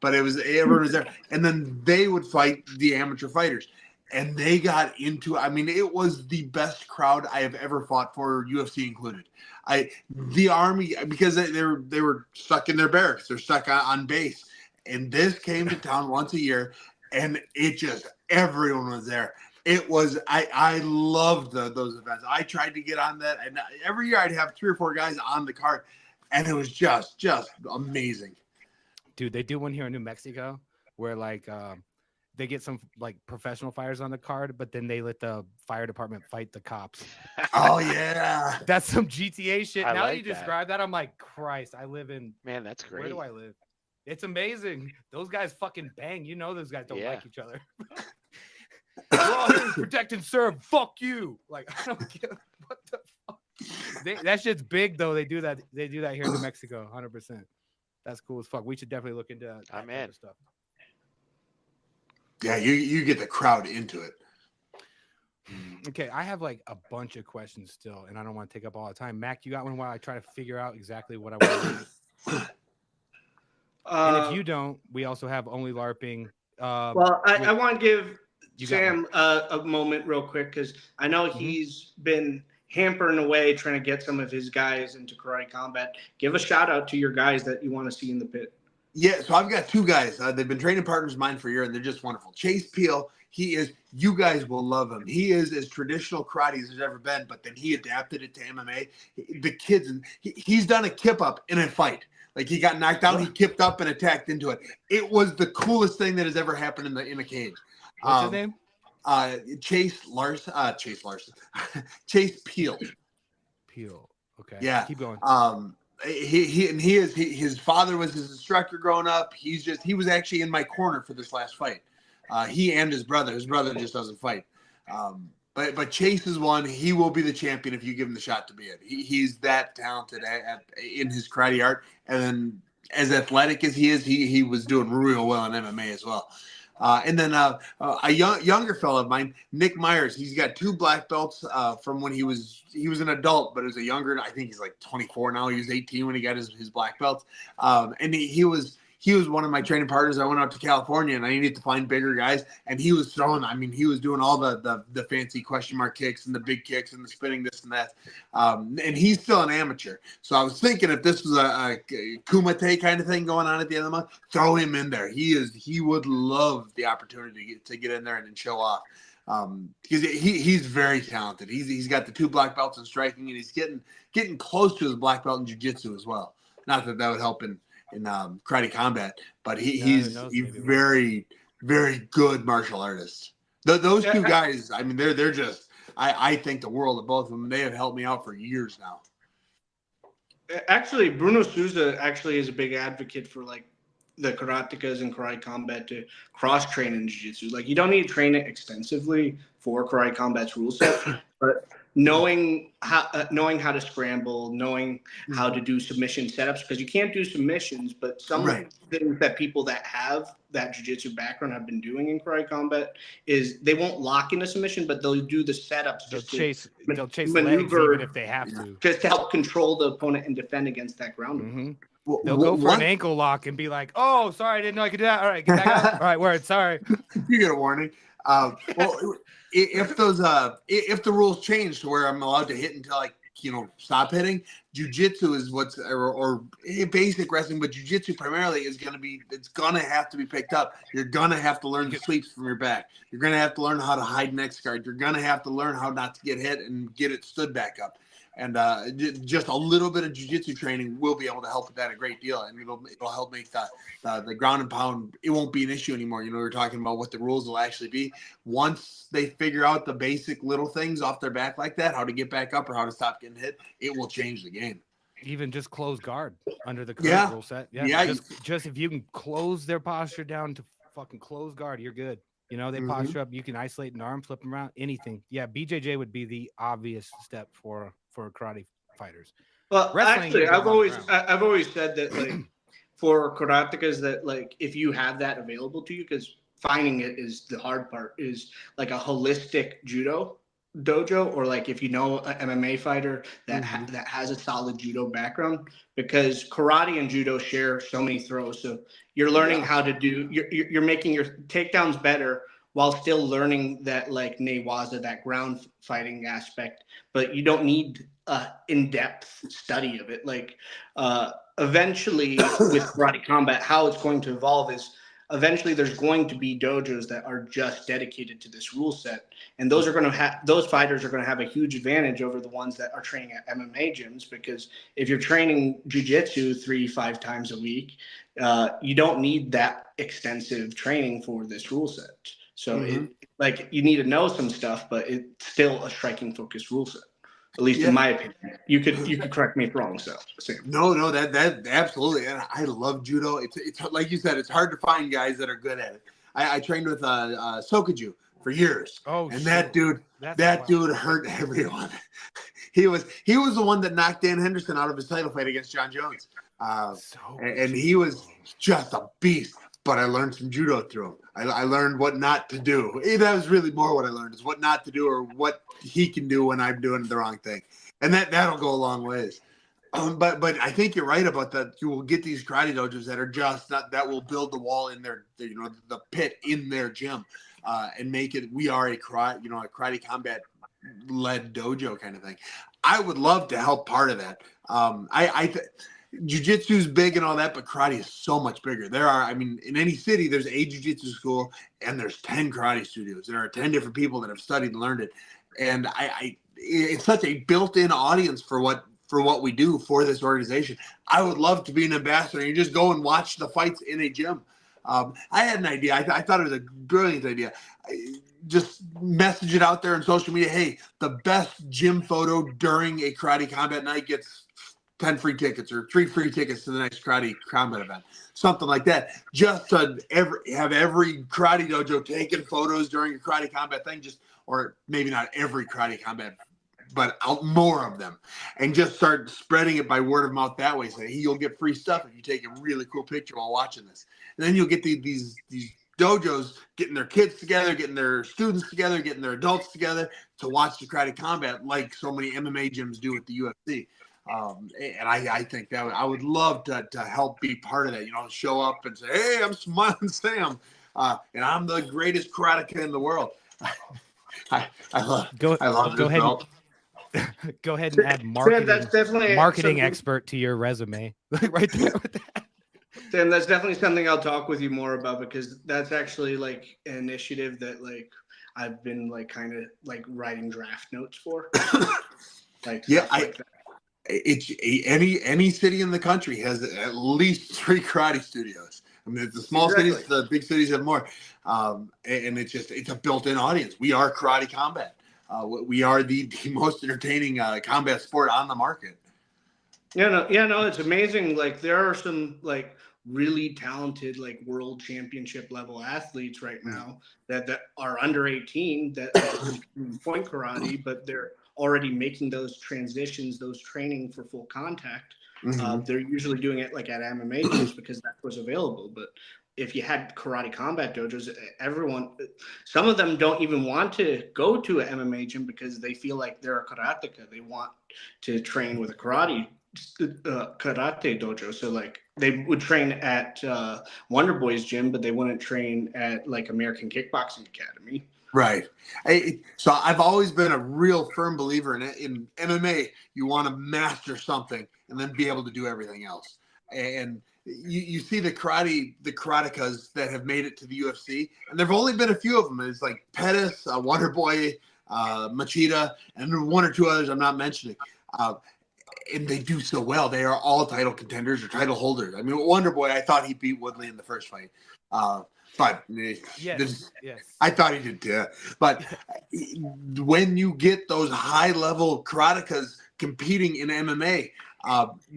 But it was everyone was there, and then they would fight the amateur fighters, and they got into. I mean, it was the best crowd I have ever fought for, UFC included. The Army, because they were stuck in their barracks, they're stuck on base, and this came to town once a year, and it just everyone was there. It was I loved those events. I tried to get on that, and every year I'd have 3 or 4 guys on the card, and it was just amazing. Dude, they do one here in New Mexico where like they get some like professional fighters on the card, but then they let the fire department fight the cops. Oh yeah, That's some GTA shit. I Now like that you that. describe that, I'm like, Christ, I live in. Man, that's great. Where do I live? It's amazing. Those guys fucking bang. You know those guys don't Yeah. like each other. We're all here to protect and serve. Fuck you. Like I don't get what the fuck. That shit's big though. They do that. They do that here in New Mexico. 100%. That's cool as fuck. We should definitely look into that I'm type in. of stuff. yeah. You get the crowd into it. Okay, I have like a bunch of questions still, and I don't want to take up all the time. Mac, you got one while I try to figure out exactly what I want to do. And if you don't, we also have Only LARPing. Well, I want to give You got Sam a moment real quick because I know he's been hampering away trying to get some of his guys into karate combat. Give a shout out to your guys that you want to see in the pit. Yeah, so I've got 2 guys. They've been training partners of mine for a year, and they're just wonderful. Chase Peel, you guys will love him. He is as traditional karate as there's ever been, but then he adapted it to MMA. The kids, he's done a kip up in a fight. Like he got knocked out, he kipped up and attacked into it. It was the coolest thing that has ever happened in a cage. What's his name? Chase Larson. Chase Peel. Peel. Okay. Yeah. Keep going. His father was his instructor growing up. He was actually in my corner for this last fight. He and his brother. His brother just doesn't fight. But Chase is one. He will be the champion if you give him the shot to be it. He's that talented in his karate art, and then as athletic as he is, he was doing real well in MMA as well. And then a younger fellow of mine, Nick Myers. He's got 2 black belts from when he was an adult, but as a younger, I think he's like 24 now. He was 18 when he got his black belts. And he was one of my training partners. I went out to California and I needed to find bigger guys, and he was throwing. I mean, he was doing all the fancy question mark kicks and the big kicks and the spinning this and that. And he's still an amateur. So I was thinking if this was a kumite kind of thing going on at the end of the month, throw him in there. He would love the opportunity to get in there and show off. Because he's very talented. He's got the 2 black belts in striking, and he's getting close to his black belt in jiu-jitsu as well. Not that would help in karate combat, but he's very, very good martial artist. Those 2 guys, I mean, they're just, I think the world of both of them. They have helped me out for years now. Actually, Bruno Souza actually is a big advocate for like the karatekas and karate combat to cross train in jiu-jitsu. Like you don't need to train it extensively for karate combat's rule set, but knowing how to scramble, knowing how to do submission setups, because you can't do submissions, but some things that people that have that jiu-jitsu background have been doing in karate combat is they won't lock in a submission, but they'll do the setups. They'll chase maneuver legs even if they have to, just to help control the opponent and defend against that ground. They'll go for an ankle lock and be like, "Oh, sorry, I didn't know I could do that. All right, get back up. All right, word. Sorry." You get a warning. Well, if the rules change to where I'm allowed to hit until I stop hitting, jiu-jitsu is or basic wrestling, but jiu-jitsu primarily it's gonna have to be picked up. You're gonna have to learn the sweeps from your back. You're gonna have to learn how to hide next guard. You're gonna have to learn how not to get hit and get it stood back up. And just a little bit of jiu-jitsu training will be able to help with that a great deal, and it'll help make the ground and pound. It won't be an issue anymore. You know, we're talking about what the rules will actually be once they figure out the basic little things off their back like that, how to get back up or how to stop getting hit. It will change the game. Even just close guard under the current rule set. Yeah. Just if you can close their posture down to fucking close guard, you're good. You know, they posture up, you can isolate an arm, flip them around, anything. Yeah, BJJ would be the obvious step for karate fighters. Well, actually, I've always said that, like, for karatekas, that, like, if you have that available to you, because finding it is the hard part, is like a holistic judo dojo, or like if you know an MMA fighter that that has a solid judo background, because karate and judo share so many throws. So you're learning how to do, you're making your takedowns better while still learning that, like, newaza, that ground fighting aspect, but you don't need in-depth study of it. Like eventually with karate combat, how it's going to evolve is eventually there's going to be dojos that are just dedicated to this rule set. And those fighters are going to have a huge advantage over the ones that are training at MMA gyms, because if you're training jiu-jitsu 3-5 times a week, you don't need that extensive training for this rule set. So you need to know some stuff, but it's still a striking focused rule set. At least in my opinion. You could correct me if wrong, Sam. No, that absolutely. And I love judo. It's like you said, it's hard to find guys that are good at it. I trained with Sokaju for years. Oh, and that dude hurt everyone. He was the one that knocked Dan Henderson out of his title fight against John Jones. And he was just a beast. But I learned some judo through him. I learned what not to do. That was really more what I learned, is what not to do, or what he can do when I'm doing the wrong thing. And that'll go a long ways. But I think you're right about that. You will get these karate dojos that are just that will build the wall in their, the pit in their gym, and make it, we are a karate combat led dojo kind of thing. I would love to help part of that. Jiu-jitsu is big and all that, but karate is so much bigger. In any city, there's a jiu-jitsu school and there's 10 karate studios. There are 10 different people that have studied and learned it. And it's such a built-in audience for what we do for this organization. I would love to be an ambassador. You just go and watch the fights in a gym. I had an idea. I thought it was a brilliant idea. Just message it out there on social media. Hey, the best gym photo during a karate combat night gets 10 free tickets, or 3 free tickets to the next karate combat event, something like that. Just to have every karate dojo taking photos during a karate combat thing, or maybe not every karate combat, but more of them, and just start spreading it by word of mouth that way. Say, hey, you'll get free stuff if you take a really cool picture while watching this. And then you'll get these dojos getting their kids together, getting their students together, getting their adults together to watch the karate combat, like so many MMA gyms do with the UFC. And I think that I would love to help be part of that, show up and say, hey, I'm Smile'N Sam, and I'm the greatest karateka in the world. I love go this ahead, go ahead and add marketing expert to your resume right there with that. Sam, that's definitely something I'll talk with you more about, because that's actually like an initiative that, like, I've been like kind of like writing draft notes for. It's any city in the country has at least 3 karate studios. I mean, the small cities, the big cities have more. And it's a built-in audience. We are karate combat. We are the most entertaining combat sport on the market. No, it's amazing. Like, there are some like really talented, like, world championship level athletes right now that are under 18 that point karate, but they're already making those transitions, those training for full contact. They're usually doing it like at MMA gyms because that was available. But if you had karate combat dojos, some of them don't even want to go to an MMA gym because they feel like they're a karateka. They want to train with a karate dojo. So like they would train at WonderBoy's gym, but they wouldn't train at like American Kickboxing Academy. Right. So I've always been a real firm believer in MMA. You want to master something and then be able to do everything else. And you see the karatekas that have made it to the UFC, and there've only been a few of them. It's like Pettis, WonderBoy, Machida, and 1 or 2 others I'm not mentioning. And they do so well. They are all title contenders or title holders. I mean, WonderBoy, I thought he beat Woodley in the first fight. But yes. I thought he did too. But when you get those high-level karatekas competing in MMA,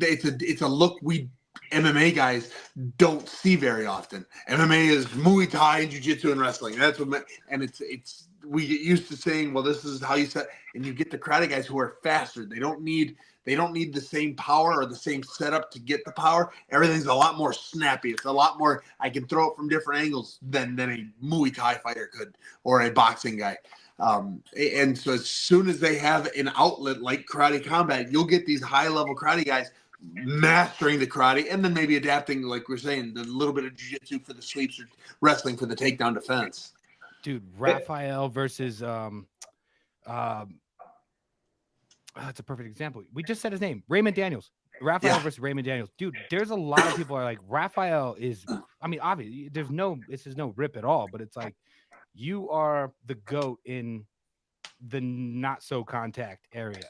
it's a look we MMA guys don't see very often. MMA is Muay Thai and Jiu-Jitsu and wrestling. That's what, and it's we get used to saying, well, this is how you set. And you get the karate guys who are faster. They don't need the same power or the same setup to get the power. Everything's a lot more snappy. It's a lot more, I can throw it from different angles than a Muay Thai fighter could or a boxing guy. And so as soon as they have an outlet like Karate Combat, you'll get these high-level karate guys mastering the karate and then maybe adapting, like we're saying, the little bit of jiu-jitsu for the sweeps or wrestling for the takedown defense. Dude, Raphael versus that's a perfect example. We just said his name, Raymond Daniels. Raphael versus Raymond Daniels. Dude, there's a lot of people are like, Raphael is, I mean, obviously, this is no rip at all, but it's like, you are the GOAT in the not so contact area.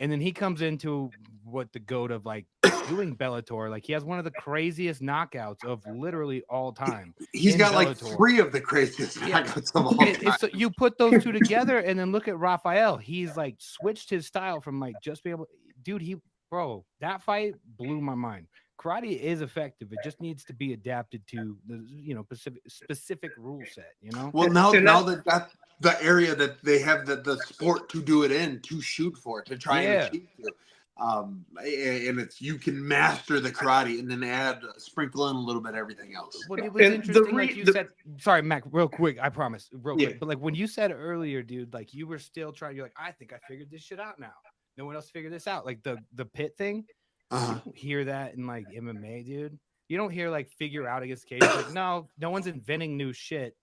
And then he comes into what the GOAT of like doing Bellator. Like he has one of the craziest knockouts of literally all time. He's got Bellator. Like 3 of the craziest knockouts of all time. So you put those two together and then look at Raphael. He's like switched his style from like just be able, dude, bro, that fight blew my mind. Karate is effective. It just needs to be adapted to the specific rule set, Well, now that that's the area that they have the sport to do it in, to shoot for, to try and achieve to. And it's you can master the karate and then sprinkle in a little bit of everything else. But it was interesting, like you said. Sorry, Mac, real quick. I promise, real quick. But like when you said earlier, dude, like you were still trying. You're like, I think I figured this shit out now. No one else figured this out. Like the pit thing. You don't hear that in like MMA, dude. You don't hear like figure out against Cage. Like no one's inventing new shit.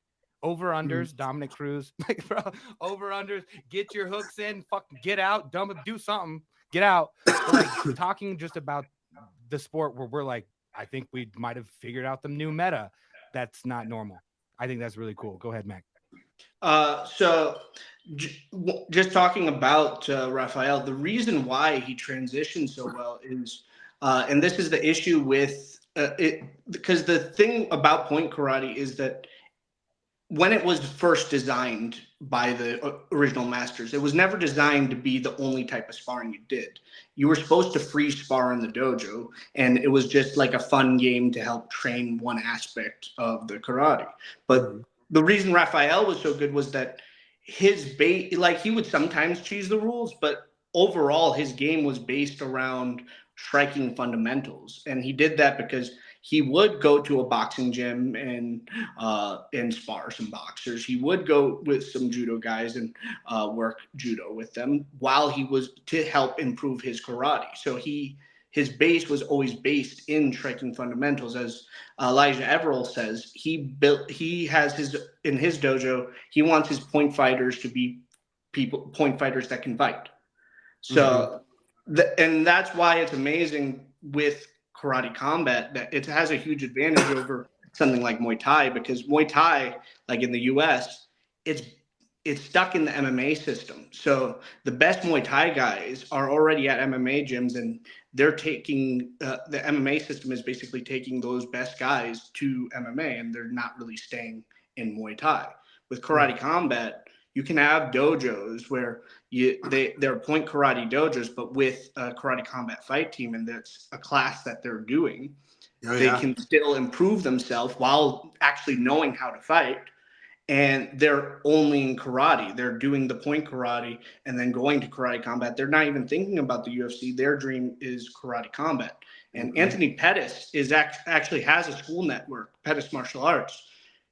Over unders, Dominic Cruz, like bro, over unders. Get your hooks in, fucking get out, dump it, do something, get out. But, like talking just about the sport where we're like, I think we might have figured out the new meta. That's not normal. I think that's really cool. Go ahead, Mac. So just talking about Raphael, the reason why he transitioned so well is, and this is the issue with it, because the thing about point karate is that when it was first designed by the original masters, it was never designed to be the only type of sparring you did. You were supposed to free spar in the dojo, and it was just like a fun game to help train one aspect of the karate. But the reason Raphael was so good was that his base, like he would sometimes cheese the rules, but overall his game was based around striking fundamentals. And he did that because he would go to a boxing gym and spar some boxers. He would go with some judo guys and work judo with them while he was to help improve his karate. So his base was always based in striking fundamentals. As Elijah Everell says, he has in his dojo, he wants his point fighters to be point fighters that can fight. So, and that's why it's amazing with Karate Combat that it has a huge advantage over something like Muay Thai, because Muay Thai, like in the US, it's stuck in the MMA system. So the best Muay Thai guys are already at MMA gyms, and they're taking the MMA system is basically taking those best guys to MMA, and they're not really staying in Muay Thai. With Karate Combat, you can have dojos where they're point karate dojos, but with a Karate Combat fight team, and that's a class that they're doing. They can still improve themselves while actually knowing how to fight. And they're only in karate. They're doing the point karate and then going to Karate Combat. They're not even thinking about the UFC. Their dream is Karate Combat. And Anthony Pettis actually has a school network, Pettis Martial Arts.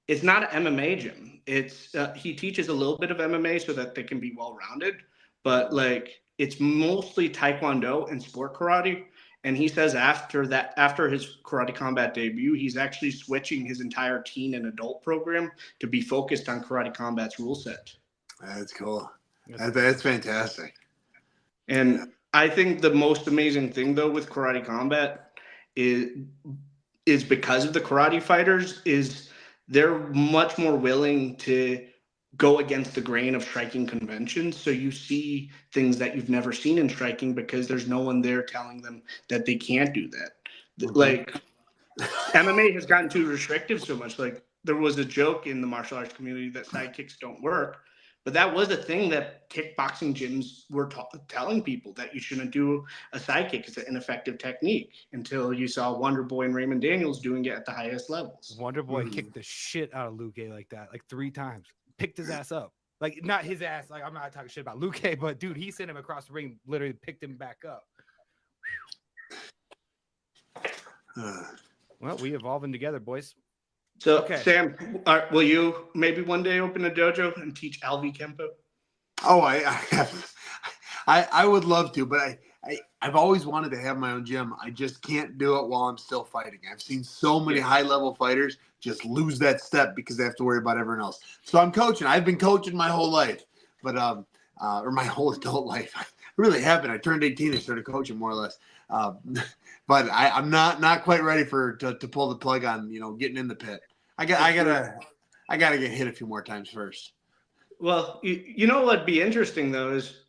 It's not an MMA gym. It's he teaches a little bit of MMA so that they can be well-rounded, but like it's mostly Taekwondo and sport karate. And he says after his Karate Combat debut, he's actually switching his entire teen and adult program to be focused on Karate Combat's rule set. That's cool. That's fantastic. And I think the most amazing thing though with Karate Combat is because of the karate fighters is they're much more willing to go against the grain of striking conventions. So you see things that you've never seen in striking because there's no one there telling them that they can't do that. Like MMA has gotten too restrictive so much. Like there was a joke in the martial arts community that sidekicks don't work, but that was a thing that kickboxing gyms were telling people, that you shouldn't do a sidekick. It's an ineffective technique, until you saw WonderBoy and Raymond Daniels doing it at the highest levels. WonderBoy kicked the shit out of Luke like that, like 3 times. Picked his ass up. Like, not his ass. Like, I'm not talking shit about Luke, but dude, he sent him across the ring, literally picked him back up. Well, we evolving together, boys. So, okay. Sam, will you maybe one day open a dojo and teach Alvey Kempo? Oh, I would love to, but I've always wanted to have my own gym. I just can't do it while I'm still fighting. I've seen so many high-level fighters just lose that step because they have to worry about everyone else. So I'm coaching. I've been coaching my whole life, but or my whole adult life. I really haven't. I turned 18 and started coaching more or less. But I'm not quite ready to pull the plug on getting in the pit. I gotta get hit a few more times first. Well, you know what'd be interesting though is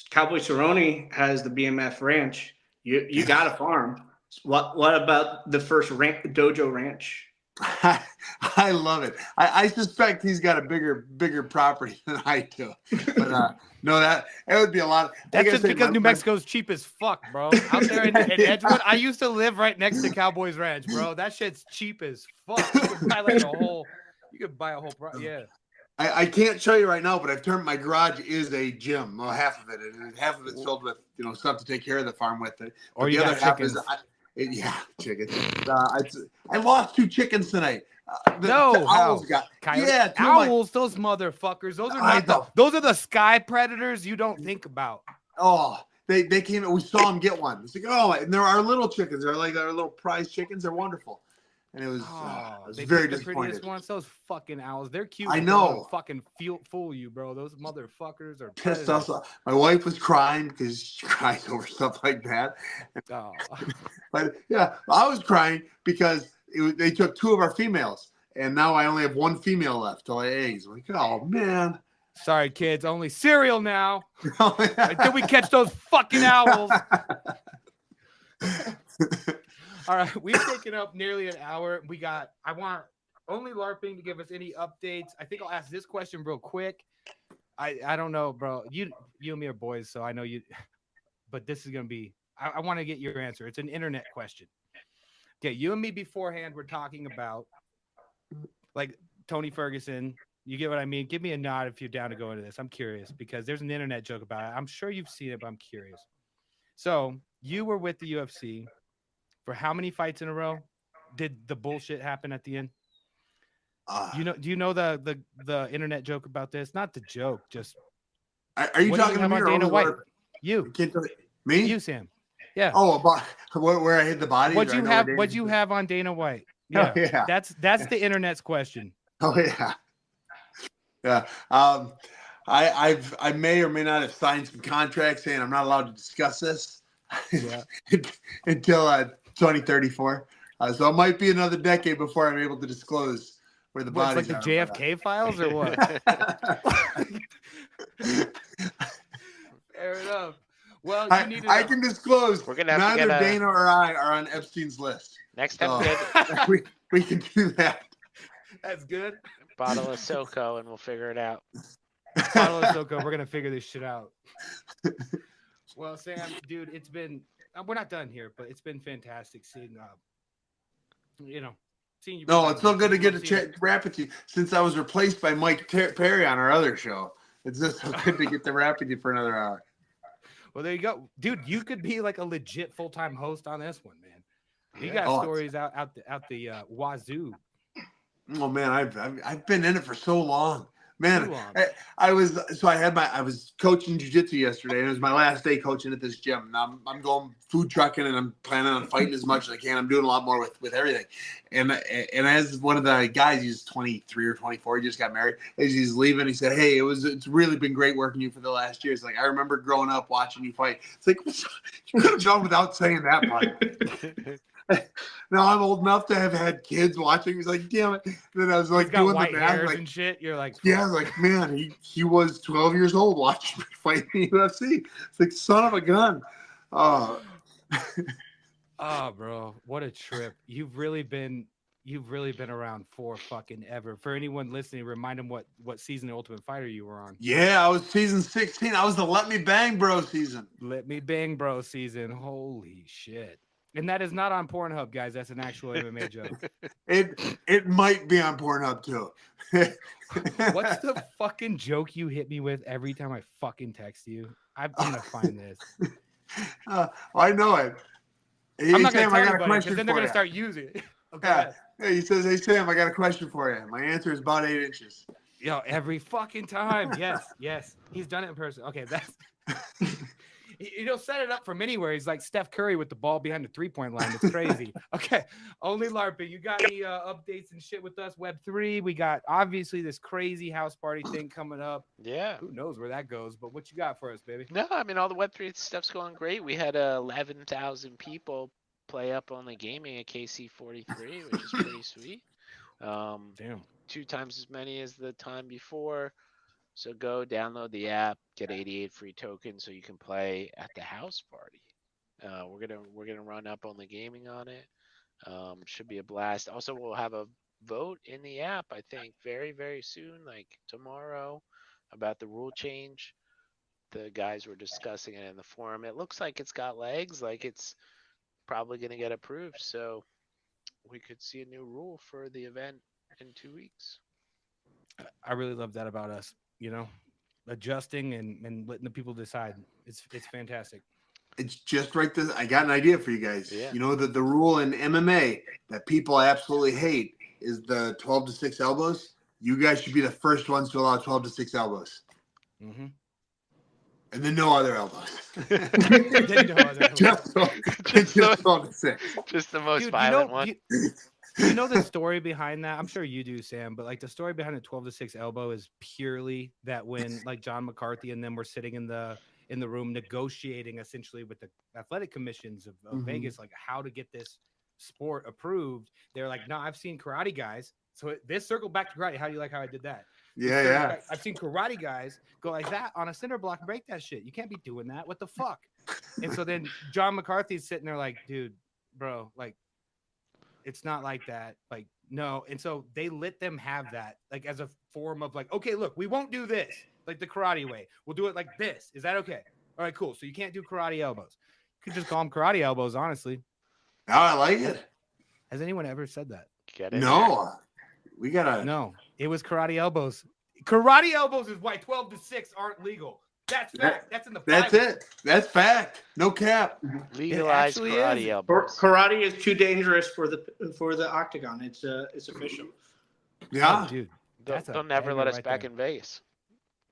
Cowboy Cerrone has the BMF ranch. You got a farm. What about the first dojo ranch? I love it. I suspect he's got a bigger property than I do. But no, that would be a lot. That's just because New Mexico's cheap as fuck, bro. Out there in Edgewood, I used to live right next to Cowboys Ranch, bro. That shit's cheap as fuck. You could buy like a whole. Yeah. I can't show you right now, but I've turned my garage is a gym. Well, half of it, and half of it's filled with stuff to take care of the farm with. Or you got chickens. Chickens. I lost 2 chickens tonight. The owls got owls. Those motherfuckers. Those are those are the sky predators you don't think about. Oh, they came. We saw them get one. It's like, and there are little chickens. They're like our little prize chickens. They're wonderful. And it was very disappointed. Ones, those fucking owls. They're cute. I know. Fucking fool you, bro. Those motherfuckers are pissed off. My wife was crying because she cries over stuff like that. Oh. But yeah, I was crying because they took 2 of our females, and now I only have 1 female left to lay eggs. I'm like, oh man. Sorry, kids. Only cereal now. Until we catch those fucking owls. All right, we've taken up nearly an hour. I want only LARPing to give us any updates. I think I'll ask this question real quick. I don't know, bro. You and me are boys, so I know you. But this is gonna be. I want to get your answer. It's an internet question. Okay, you and me beforehand we're talking about like Tony Ferguson. You get what I mean? Give me a nod if you're down to go into this. I'm curious because there's an internet joke about it. I'm sure you've seen it, but I'm curious. So you were with the UFC. For how many fights in a row did the bullshit happen at the end? Do you know the internet joke about this? Not the joke, just. Are you talking to me or Dana White? You. Me? You, Sam. Yeah. Oh, about where I hit the body. What'd you have on Dana White? Yeah. Oh, yeah. That's the internet's question. Oh yeah. Yeah. I may or may not have signed some contracts saying I'm not allowed to discuss this until 2034. So it might be another decade before I'm able to disclose where the bodies like the JFK files or what? Fair enough. Well, I can disclose neither Dana or I are on Epstein's list. Next time we can do that. That's good. Bottle of SoCo and we'll figure it out. Bottle of SoCo. We're gonna figure this shit out. Well, Sam, dude, it's been. We're not done here, but it's been fantastic seeing seeing you. No, it's so good to get a rap with you since I was replaced by Mike Perry on our other show. It's just so good to get to rap with you for another hour. Well, there you go, dude. You could be like a legit full-time host on this one, man. You got stories out the wazoo. Oh man, I've been in it for so long. Man, I was coaching jiu-jitsu yesterday, and it was my last day coaching at this gym. And I'm going food trucking, and I'm planning on fighting as much as I can. I'm doing a lot more with everything. And as one of the guys, he's 23 or 24, he just got married. As he's leaving, he said, "Hey, it's really been great working you for the last year." It's like, I remember growing up watching you fight. It's like, you could have gone without saying that part. Now I'm old enough to have had kids watching. He's like, damn it. Then I was like He's got doing white the math. hairs Like, and shit. You're like, yeah, I was like, man, he was 12 years old watching me fight in the UFC. It's like, son of a gun. oh, bro, what a trip. You've really been around for fucking ever. For anyone listening, remind them what season of Ultimate Fighter you were on. Yeah, I was season 16. I was the Let Me Bang Bro season. Let Me Bang Bro season. Holy shit. And that is not on Pornhub, guys. That's an actual MMA joke. It might be on Pornhub too. What's the fucking joke you hit me with every time I fucking text you? I'm gonna find this. I know it. I'm not gonna tell anybody because then they're gonna start using it. Okay. Yeah, he says, "Hey Sam, I got a question for you." My answer is about 8 inches. Yo, every fucking time. Yes. He's done it in person. Okay, that's he'll set it up from anywhere. He's like Steph Curry with the ball behind the 3-point line. It's crazy. Okay, only LARPing. You got any updates and shit with us? Web3. We got obviously this crazy house party thing coming up. Yeah. Who knows where that goes? But what you got for us, baby? No, I mean all the Web3 stuff's going great. We had 11,000 people play up only gaming at KC43, which is pretty sweet. Damn. 2 times as many as the time before. So go download the app, get 88 free tokens so you can play at the house party. We're gonna run up only gaming on it. Should be a blast. Also, we'll have a vote in the app, I think, very, very soon, like tomorrow, about the rule change. The guys were discussing it in the forum. It looks like it's got legs, like it's probably gonna get approved. So we could see a new rule for the event in 2 weeks. I really love that about us, adjusting and letting the people decide. It's fantastic. It's just right there. I got an idea for you guys. Yeah. You know that the rule in MMA that people absolutely hate is the 12 to 6 elbows. You guys should be the first ones to allow 12 to 6 elbows. Mm-hmm. And then no other elbows. Just 12 to 6. Just the most violent one. You know the story behind that? I'm sure you do, Sam, but like the story behind the 12 to 6 elbow is purely that when like John McCarthy and them were sitting in the room negotiating essentially with the athletic commissions of Vegas, like how to get this sport approved. They're like, no, I've seen karate guys. So this circled back to karate. How do you like how I did that? Yeah. I've seen karate guys go like that on a cinder block and break that shit. You can't be doing that. What the fuck? And so then John McCarthy's sitting there like, dude, bro, like, it's not like that. Like, no. And so they let them have that, like, as a form of like, okay, look, we won't do this like the karate way. We'll do it like this. Is that okay? All right, cool. So you can't do karate elbows. You could just call them karate elbows, honestly. Oh, I like it. Has anyone ever said that? No. We gotta. No, it was karate elbows. Karate elbows is why 12 to 6 aren't legal. That's fact. That's in the Bible. That's it. That's fact. No cap. Legalized karate elbows. Karate is too dangerous for the octagon. It's official. Yeah, oh, dude. They'll never let us back in Vegas.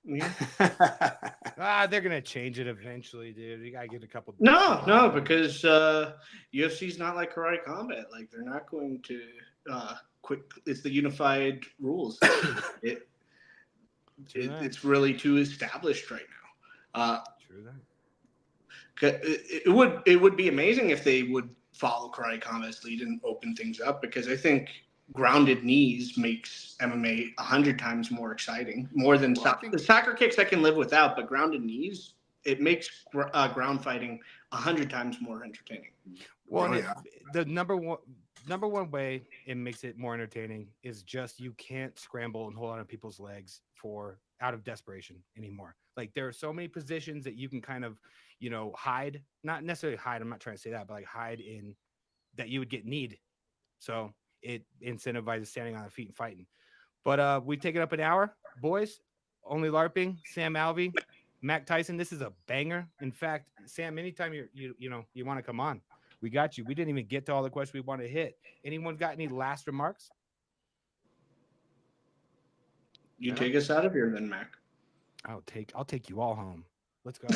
Yeah. They're gonna change it eventually, dude. You gotta get a couple. No, because UFC's not like Karate Combat. Like they're not going to it's the unified rules. It's really too established right now. True that. It would be amazing if they would follow Karate Combat's lead and open things up, because I think grounded knees makes MMA 100 times more exciting, more than the soccer kicks I can live without, but grounded knees, it makes ground fighting 100 times more entertaining. Well, the number one way it makes it more entertaining is just you can't scramble and hold on to people's legs out of desperation anymore. Like there are so many positions that you can kind of, hide, not necessarily hide. I'm not trying to say that, but like hide in that you would get kneed. So it incentivizes standing on the feet and fighting. But we take it up an hour, boys. Only LARPing, Sam Alvey, Mac Tyson. This is a banger. In fact, Sam, anytime you want to come on, we got you. We didn't even get to all the questions we want to hit. Anyone got any last remarks? You take us out of here then, Mac. I'll take you all home. Let's go.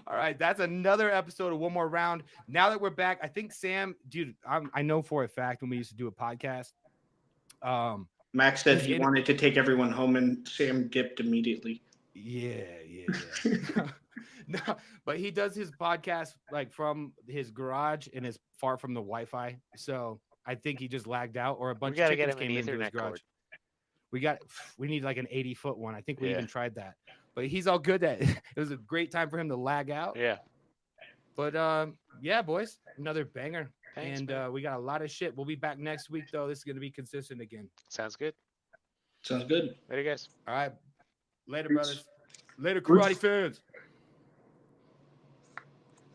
All right, that's another episode of One More Round. Now that we're back, I think Sam, dude, I know for a fact when we used to do a podcast. Max said he wanted to take everyone home, and Sam dipped immediately. Yeah. No, but he does his podcast like from his garage and is far from the Wi-Fi. So I think he just lagged out, or a bunch of gotta get chickens him an came into his Ethernet garage. cord. We need like an 80-foot one. I think we Yeah. even tried that, but he's all good at it. It was a great time for him to lag out. Yeah. But yeah, boys, another banger. Thanks, and man. we got a lot of shit. We'll be back next week though. This is gonna be consistent again. Sounds good. Sounds good. Later, guys. All right. Later, brothers. Later, karate fans.